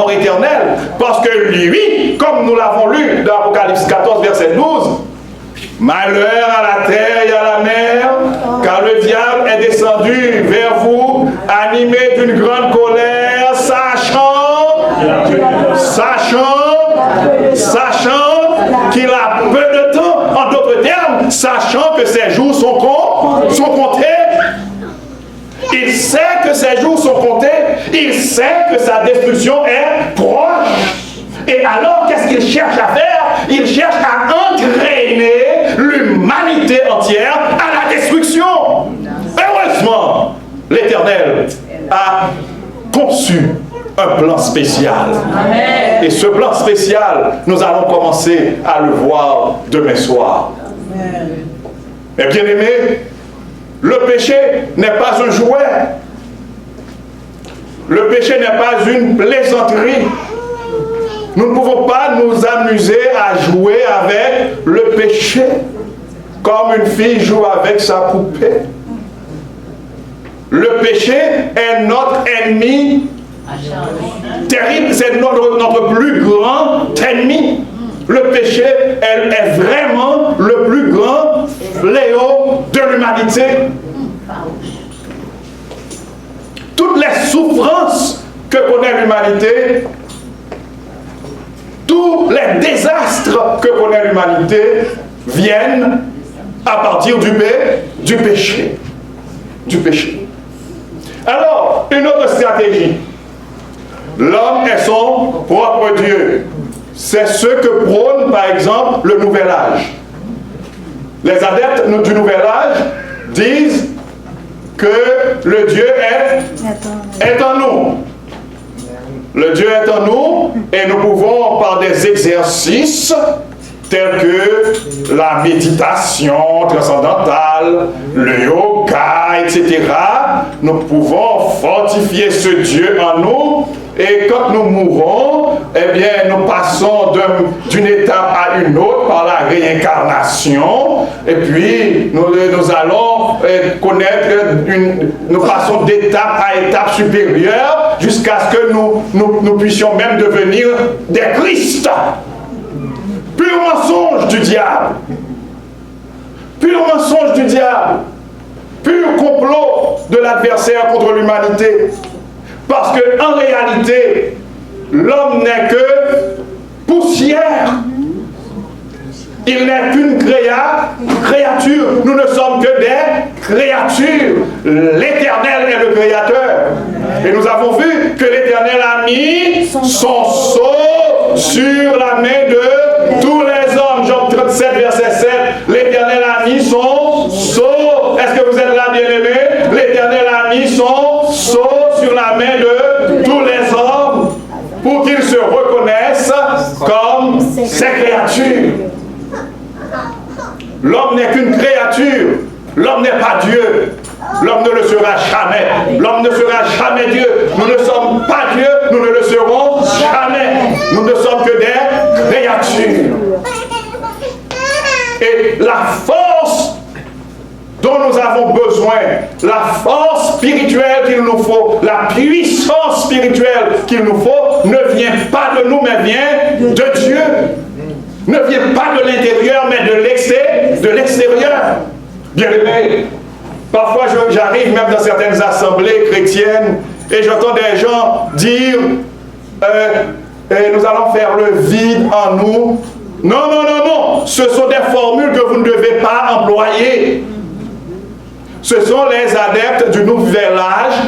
éternelle. Parce que lui, comme nous l'avons lu dans Apocalypse 14, verset 12, malheur à la terre et à la mer, car le diable est descendu vers vous, animé d'une grande colère, sachant qu'il a peu de temps. En d'autres termes, sachant que ses jours sont comptés. Il sait que ses jours sont comptés. Il sait que sa destruction est proche. Et alors, qu'est-ce qu'il cherche à faire? Il cherche à entraîner l'humanité entière à la destruction. Heureusement, l'Éternel a conçu un plan spécial. Amen. Et ce plan spécial, nous allons commencer à le voir demain soir. Mais bien aimé, le péché n'est pas un jouet. Le péché n'est pas une plaisanterie. Nous ne pouvons pas nous amuser à jouer avec le péché comme une fille joue avec sa poupée. Le péché est notre ennemi terrible, c'est notre plus grand ennemi. Le péché est vraiment le plus grand fléau de l'humanité. Toutes les souffrances que connaît l'humanité, tous les désastres que connaît l'humanité viennent à partir du péché. Du péché. Alors, une autre stratégie. L'homme est son propre Dieu. C'est ce que prône, par exemple, le Nouvel Âge. Les adeptes du Nouvel Âge disent que le Dieu est en nous. Le Dieu est en nous et nous pouvons, par des exercices tels que la méditation transcendantale, le yoga, etc., nous pouvons fortifier ce Dieu en nous. Et quand nous mourons, eh bien, nous passons d'une étape à une autre par la réincarnation. Et puis, nous allons connaître, nous passons d'étape à étape supérieure jusqu'à ce que nous puissions même devenir des Christ. Pur mensonge du diable. Pur mensonge du diable. Pur complot de l'adversaire contre l'humanité. Parce qu'en réalité, l'homme n'est que poussière. Il n'est qu'une créature. Nous ne sommes que des créatures. L'Éternel est le Créateur. Et nous avons vu que l'Éternel a mis son sceau sur la main de tous les hommes. Job 37, verset 7. L'Éternel a mis son sceau. Est-ce que vous êtes là, bien-aimés? L'Éternel a mis son sceau sur la main de tous les hommes pour qu'ils se reconnaissent comme ses créatures. L'homme n'est qu'une créature. L'homme n'est pas Dieu. L'homme ne le sera jamais. L'homme ne sera jamais Dieu. Nous ne sommes pas Dieu. Nous ne le serons jamais. Nous ne sommes que des créatures. Et la force dont nous avons besoin, la force spirituelle qu'il nous faut, la puissance spirituelle qu'il nous faut, ne vient pas de nous, mais vient de Dieu. Ne vient pas de l'intérieur, mais de l'extérieur. Bien aimé, parfois j'arrive même dans certaines assemblées chrétiennes et j'entends des gens dire nous allons faire le vide en nous. Non, non, non, non. Ce sont des formules que vous ne devez pas employer. Ce sont les adeptes du Nouvel Âge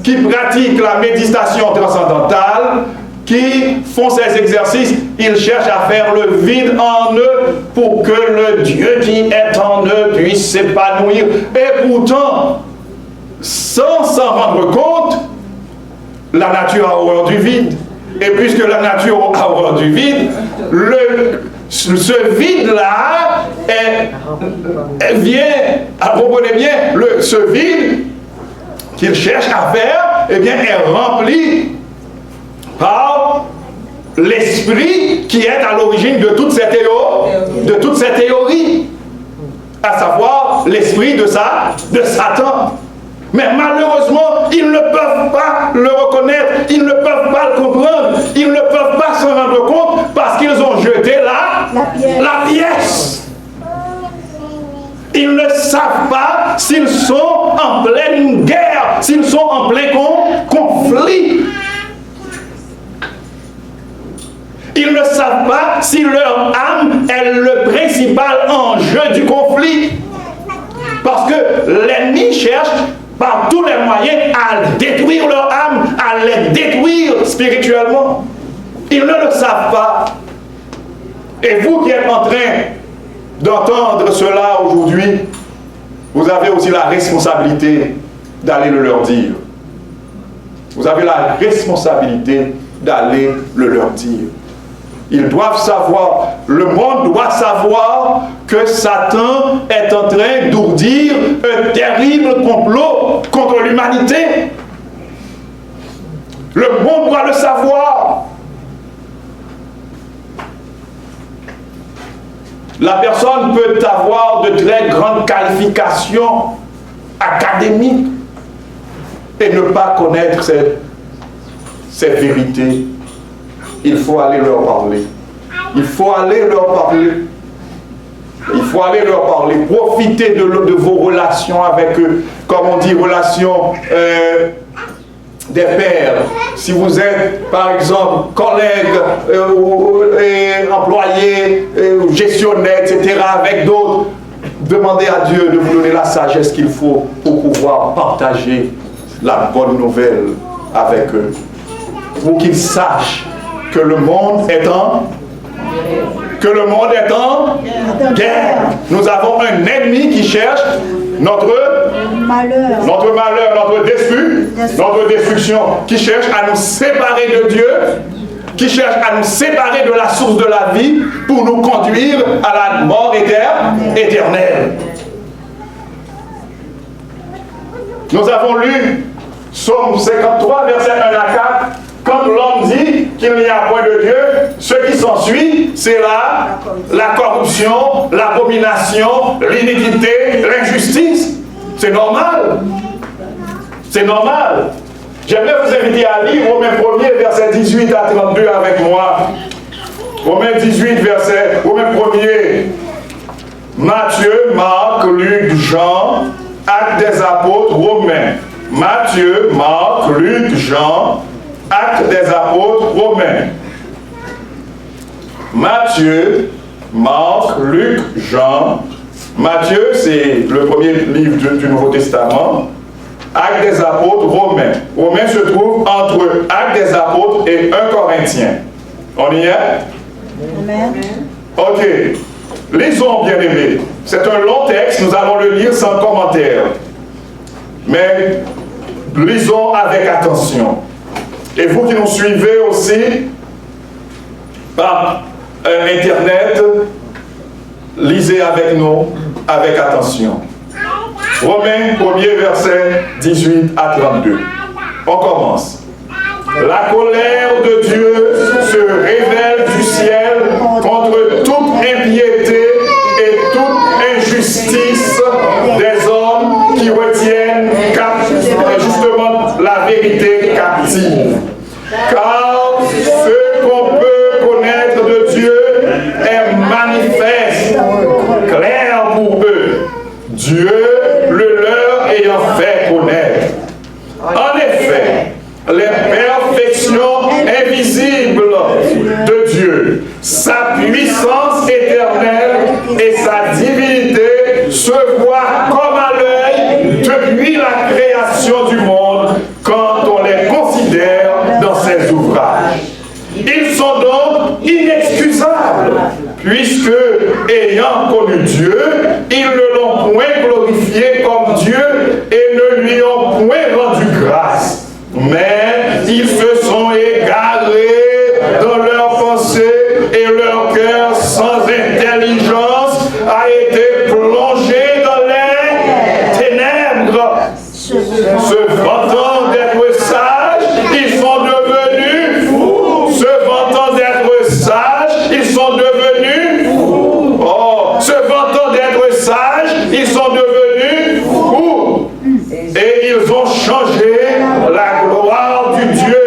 qui pratiquent la méditation transcendantale, qui font ces exercices. Ils cherchent à faire le vide en eux pour que le Dieu qui est en eux puisse s'épanouir. Et pourtant, sans s'en rendre compte, la nature a horreur du vide. Et puisque la nature a horreur du vide, ce vide-là vient, comprenez bien, ce vide qu'il cherche à faire, eh bien, est rempli par l'esprit qui est à l'origine de toutes ces théories, à savoir l'esprit de Satan. Mais malheureusement, ils ne peuvent pas le reconnaître, ils ne peuvent pas le comprendre, ils ne peuvent pas se rendre compte parce qu'ils ont jeté la pièce. Ils ne savent pas s'ils sont en pleine guerre, s'ils sont en plein conflit. Ils ne savent pas si leur âme est le principal enjeu du conflit. Parce que l'ennemi cherche par tous les moyens à détruire leur âme, à les détruire spirituellement. Ils ne le savent pas. Et vous qui êtes en train d'entendre cela aujourd'hui, vous avez aussi la responsabilité d'aller le leur dire. vous avez la responsabilité d'aller le leur dire. Ils doivent savoir, le monde doit savoir que Satan est en train d'ourdir un terrible complot contre l'humanité. Le monde doit le savoir. La personne peut avoir de très grandes qualifications académiques et ne pas connaître ces vérités. Il faut aller leur parler. Il faut aller leur parler. Il faut aller leur parler. Profitez de vos relations avec eux. Comme on dit, relations des pairs. Si vous êtes, par exemple, collègue, employé, gestionnaire, etc., avec d'autres, demandez à Dieu de vous donner la sagesse qu'il faut pour pouvoir partager la bonne nouvelle avec eux. Pour qu'ils sachent que le monde est en guerre. Nous avons un ennemi qui cherche notre malheur, notre destruction, qui cherche à nous séparer de Dieu, qui cherche à nous séparer de la source de la vie pour nous conduire à la mort éternelle. Nous avons lu Psaume 53, versets 1 à 4. Quand l'homme dit qu'il n'y a point de Dieu, ce qui s'ensuit, c'est la corruption, l'abomination, l'iniquité, l'injustice. C'est normal. C'est normal. J'aimerais vous inviter à lire Romains 1er, verset 18 à 32 avec moi. Romains 18, Romains 1er. Matthieu, Marc, Luc, Jean, Actes des apôtres, Romains. Matthieu, Marc, Luc, Jean, Actes des apôtres, Romains. Matthieu, Marc, Luc, Jean. Matthieu, c'est le premier livre du Nouveau Testament. Actes des apôtres, Romains. Romains se trouve entre Actes des apôtres et 1 Corinthiens. On y est? Amen. Ok. Lisons, bien-aimés. C'est un long texte, nous allons le lire sans commentaire. Mais lisons avec attention. Et vous qui nous suivez aussi par Internet, lisez avec nous, avec attention. Romains 1er, verset 18 à 32. On commence. La colère de Dieu se révèle du ciel contre toute impiété et toute injustice des hommes qui retiennent justement la vérité captive. Car ce qu'on peut connaître de Dieu est manifeste, clair pour eux. Dieu le leur ayant fait connaître. En effet, les perfections invisibles de Dieu, sa puissance éternelle et sa divinité se voient comme à l'œil depuis la création du monde quand on les considère dans ses ouvrages. Ils sont donc inexcusables, puisque, ayant connu Dieu, ils ne l'ont point glorifié comme Dieu et ne lui ont point rendu grâce. Mais ils se sont égarés dans leurs pensées et leur cœur sans intelligence a été plongé dans les ténèbres. Se vantant d'être sages, ils sont devenus fous. Se vantant d'être sages, ils sont devenus fous. Oh, se vantant d'être sages, ils sont devenus fous. Et ils ont changé la gloire du Dieu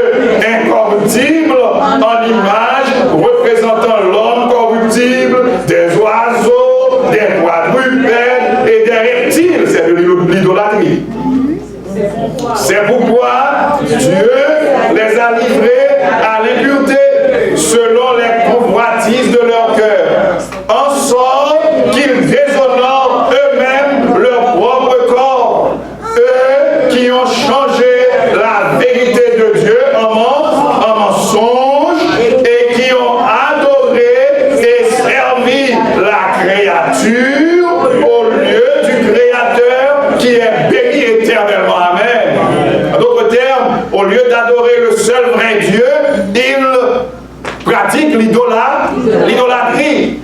pratique l'idolâtrie.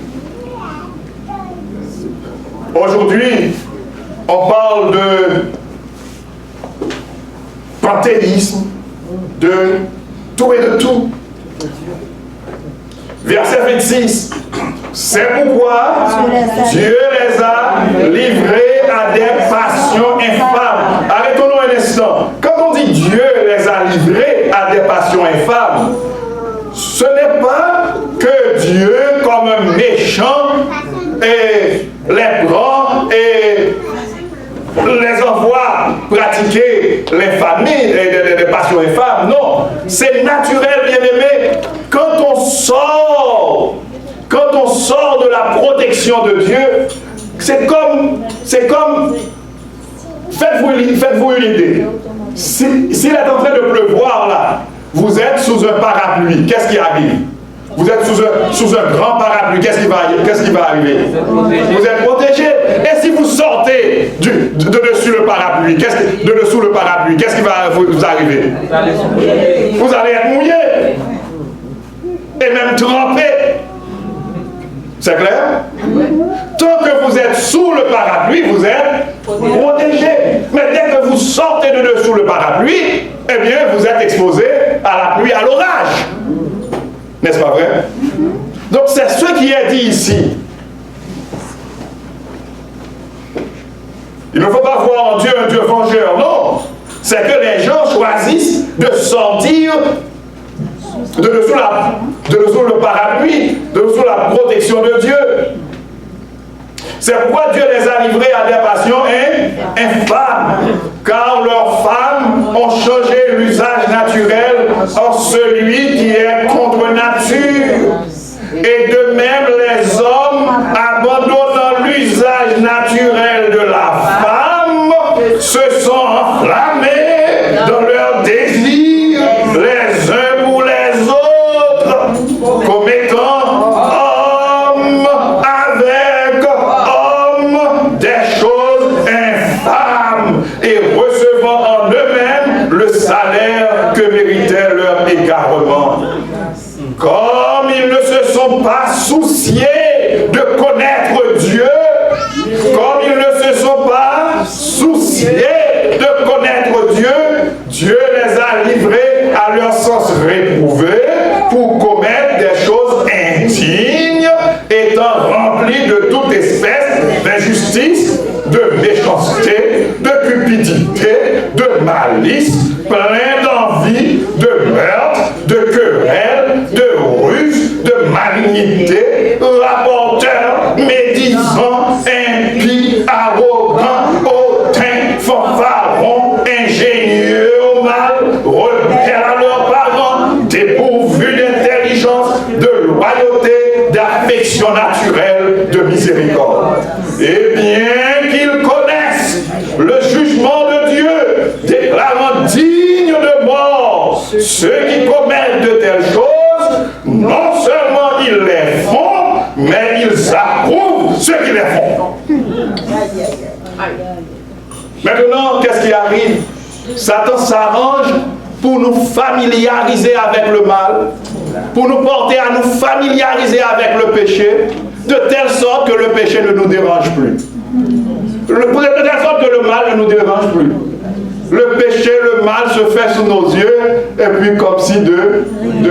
Aujourd'hui, on parle de panthéisme, de tout et de tout. Verset 26. C'est pourquoi Dieu les a livrés à des passions infâmes. Arrêtons-nous un instant. Quand on dit Dieu les a livrés à des passions infâmes, ce n'est pas que Dieu, comme un méchant, les prend et les envoie pratiquer l'infamie et des passions infâmes. Non, c'est naturel, bien-aimé. Quand on sort de la protection de Dieu, c'est comme faites-vous une idée. S'il est en train de pleuvoir là, vous êtes sous un parapluie, qu'est-ce qui arrive? Vous êtes sous un grand parapluie, qu'est-ce qui va arriver? Vous êtes protégé. Et si vous sortez de dessus le parapluie, qu'est-ce qui va vous arriver? Vous allez être mouillé. Et même trempé. C'est clair? Tant que vous êtes sous le parapluie, vous êtes protégé. Mais dès que vous sortez de dessous le parapluie, eh bien, vous êtes exposé à la pluie, à l'orage. N'est-ce pas vrai? Donc c'est ce qui est dit ici. Il ne faut pas voir en Dieu un Dieu vengeur, non. C'est que les gens choisissent de sortir de dessous le parapluie, de dessous la protection de Dieu. C'est pourquoi Dieu les a livrés à des passions infâmes, car leurs femmes ont changé l'usage naturel en celui qui est contre nature. Et de même, les hommes, abandonnant l'usage naturel de la femme, se sont enflammés dans leurs désirs, les uns pour les autres, commettant homme avec homme des choses infâmes et recevant en eux-mêmes le salaire que méritait leur égarement. Comme ils ne se sont pas souciés de connaître Dieu, comme ils ne se sont pas souciés de connaître Dieu, Dieu les a livrés à leur sens réprouvé pour commettre des choses indignes, étant remplis de toute espèce d'injustice, de méchanceté, de cupidité, de malice, plein d'envie, de meurtre, de querelle, de ruse, de malignité, rapporteurs, médisants, impies, arrogants, hautains, fanfarons, ingénieux au mal, rebelles à leurs parents, dépourvus d'intelligence, de loyauté, d'affection naturelle, de miséricorde. Et bien qu'ils connaissent le jugement de Dieu, déclarant digne de mort ceux qui commettent de telles choses, non seulement ils les font, mais ils approuvent ceux qui les font. Maintenant, qu'est-ce qui arrive? Satan s'arrange pour nous familiariser avec le mal, pour nous porter à nous familiariser avec le péché, de telle sorte que le péché ne nous dérange plus. De telle sorte que le mal ne nous dérange plus. Le péché, le mal se fait sous nos yeux, et puis comme si de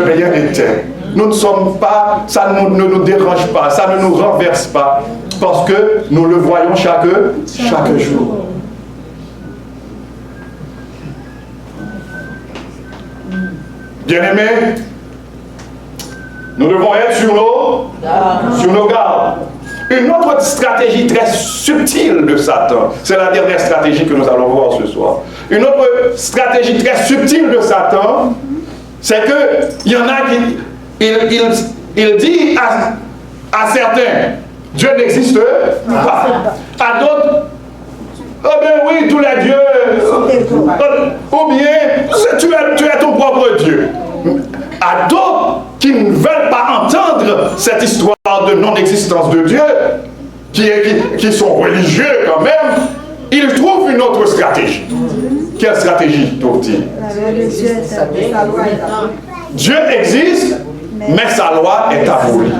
rien n'était. Nous ne sommes pas, ça ne nous dérange pas, ça ne nous renverse pas, parce que nous le voyons chaque jour. Bien-aimés, nous devons être sur nos gardes. Une autre stratégie très subtile de Satan, c'est la dernière stratégie que nous allons voir ce soir. Une autre stratégie très subtile de Satan, c'est qu'il y en a qui, il dit à certains, Dieu n'existe pas. À d'autres, oh ben oui, tous les dieux, ou bien tu es ton propre Dieu. À d'autres qui ne veulent pas entendre cette histoire de non-existence de Dieu, qui sont religieux quand même, ils trouvent une autre stratégie. Quelle stratégie trouvent-ils? Dieu existe, mais sa loi est abolie.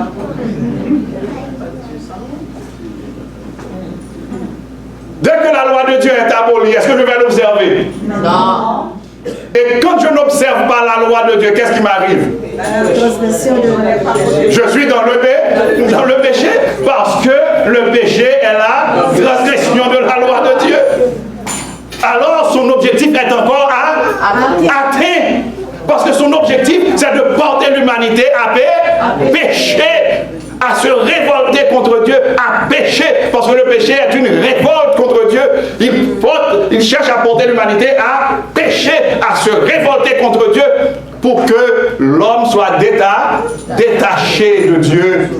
Dès que la loi de Dieu est abolie, est-ce que je vais l'observer? Non. Et quand je n'observe pas la loi de Dieu, qu'est-ce qui m'arrive? Je suis dans le péché parce que le péché est la transgression de la loi de Dieu. Alors son objectif est encore atteint. Parce que son objectif, c'est de porter l'humanité à pécher, à se révolter contre Dieu, à pécher. Parce que le péché est une révolte contre Dieu. Il cherche à porter l'humanité à pécher, à se révolter contre Dieu, pour que l'homme soit détaché de Dieu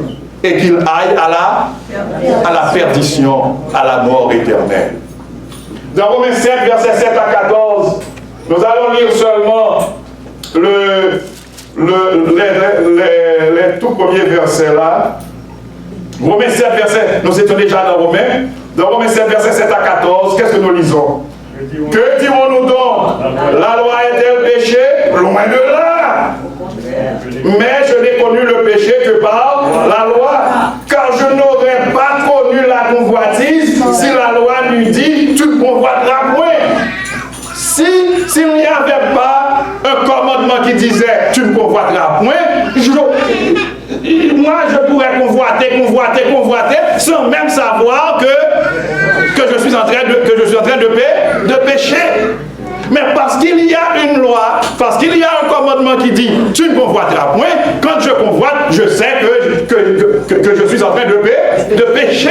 et qu'il aille à la perdition, à la mort éternelle. Dans Romains 7, versets 7 à 14, nous allons lire seulement les tout premiers versets là. Romains 7, verset, nous étions déjà dans Romains. Dans Romains 7, verset 7 à 14, qu'est-ce que nous lisons? Que dirons-nous donc? La loi est-elle péché? Loin de là. Mais je n'ai connu le péché que par la loi, car je n'aurais pas connu la convoitise si la loi lui dit tu ne convoiteras point. S'il n'y avait pas un commandement qui disait tu ne convoiteras point, moi je pourrais convoiter sans même savoir que je suis en train de pécher. Mais parce qu'il y a une loi, parce qu'il y a un commandement qui dit tu ne convoiteras point, quand je convoite, je sais que je suis en train de pécher.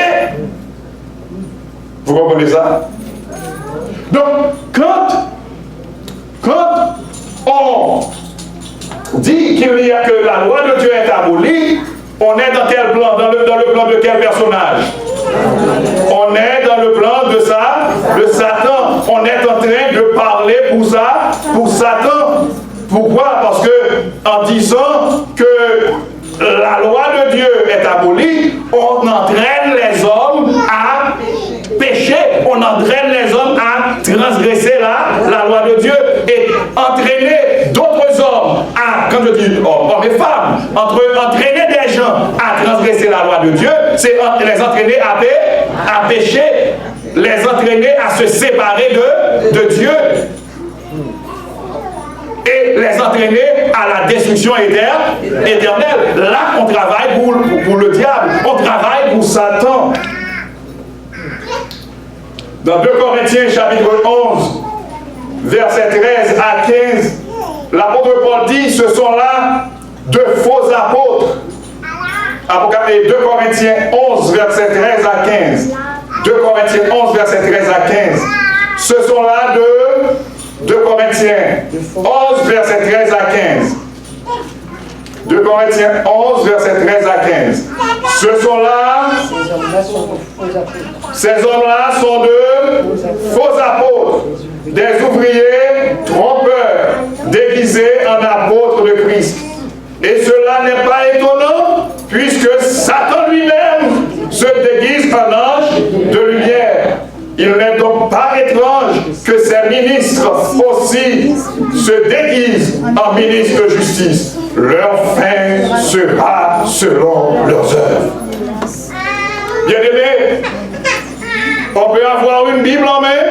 Vous comprenez ça? Donc, quand on dit que la loi de Dieu est abolie, on est dans quel plan? Dans le plan de quel personnage? On est dans le plan de Satan. On est en train de parler pour Satan. Pourquoi? Parce que en disant que la loi de Dieu est abolie, on entraîne les hommes à pécher, on entraîne les hommes à transgresser la loi de Dieu et entraîner d'autres hommes à, quand je dis hommes et femmes, entraîner des gens à transgresser la loi de Dieu, c'est les entraîner à pécher, les entraîner à se séparer de Dieu et les entraîner à la destruction éternelle. Là, on travaille pour le diable, on travaille pour Satan. Dans 2 Corinthiens chapitre 11, versets 13 à 15, l'apôtre Paul dit, ce sont là de faux apôtres. 2 Corinthiens 11, versets 13 à 15. 2 Corinthiens 11, versets 13 à 15. Ce sont là de 2 Corinthiens 11, versets 13 à 15. 2 Corinthiens 11, versets 13 à 15. Ce sont là, ces hommes-là sont de faux apôtres, des ouvriers trompeurs, déguisés en apôtres de Christ. Et cela n'est pas étonnant, puisque Satan lui-même se déguise en ange de lumière. Il n'est donc pas étrange que ces ministres aussi se déguisent en ministres de justice. Leur fin sera selon leurs œuvres. Bien-aimés, on peut avoir une Bible en main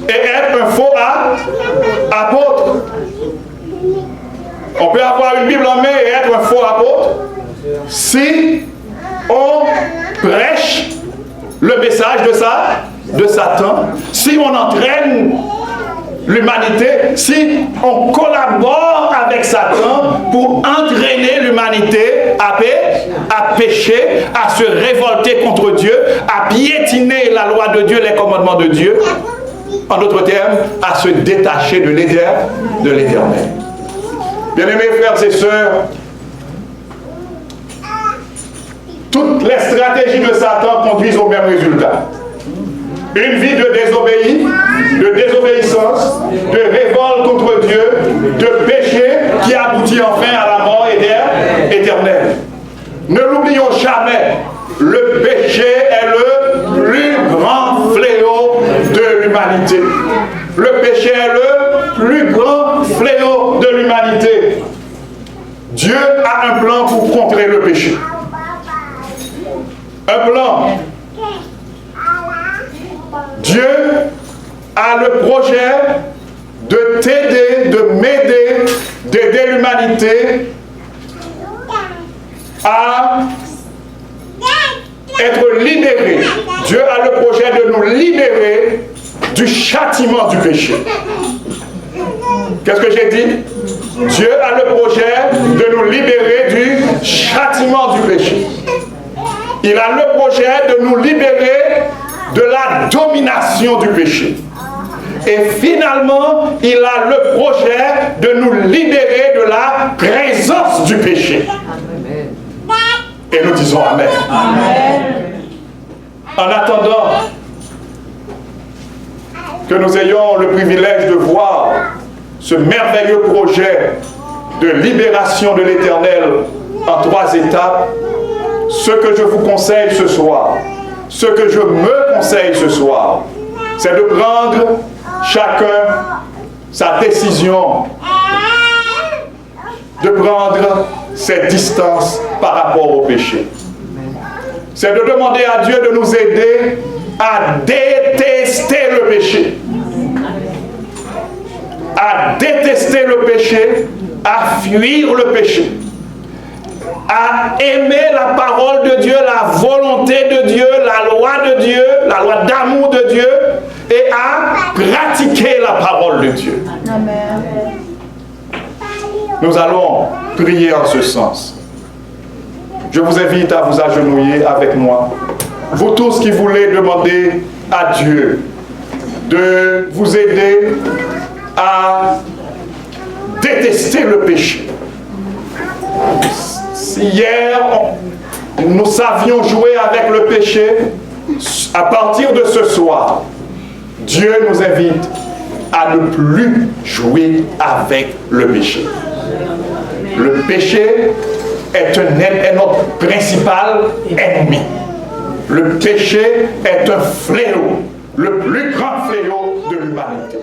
et être un faux apôtre. On peut avoir une Bible en main et être un faux apôtre si on prêche le message de Satan, si on entraîne l'humanité, si on collabore avec Satan pour entraîner l'humanité à pécher, à se révolter contre Dieu, à piétiner la loi de Dieu, les commandements de Dieu, en d'autres termes, à se détacher de l'Éternel. Bien-aimés frères et sœurs, toutes les stratégies de Satan conduisent au même résultat. Une vie de désobéissance, de révolte contre Dieu, de péché qui aboutit enfin à la mort éternelle. Ne l'oublions jamais, le péché est le plus grand fléau de l'humanité. Le péché est le plus grand fléau de l'humanité. Dieu a un plan pour contrer le péché. Un plan. Dieu a le projet de t'aider, de m'aider, d'aider l'humanité à être libéré. Dieu a le projet de nous libérer du châtiment du péché. Qu'est-ce que j'ai dit? Dieu a le projet de nous libérer du châtiment du péché. Il a le projet de nous libérer de la domination du péché. Et finalement, il a le projet de nous libérer de la présence du péché. Et nous disons Amen. En attendant que nous ayons le privilège de voir ce merveilleux projet de libération de l'Éternel en 3 étapes, ce que je vous conseille ce soir, ce que je me conseille ce soir, c'est de prendre chacun sa décision, de prendre ses distances par rapport au péché. C'est de demander à Dieu de nous aider à détester le péché. À détester le péché, à fuir le péché, à aimer la parole de Dieu, la volonté de Dieu, la loi de Dieu, la loi d'amour de Dieu, et à pratiquer la parole de Dieu. Amen. Nous allons prier en ce sens. Je vous invite à vous agenouiller avec moi. Vous tous qui voulez demander à Dieu de vous aider à détester le péché. Si hier nous savions jouer avec le péché, à partir de ce soir, Dieu nous invite à ne plus jouer avec le péché. Le péché est notre principal ennemi. Le péché est un fléau, le plus grand fléau de l'humanité.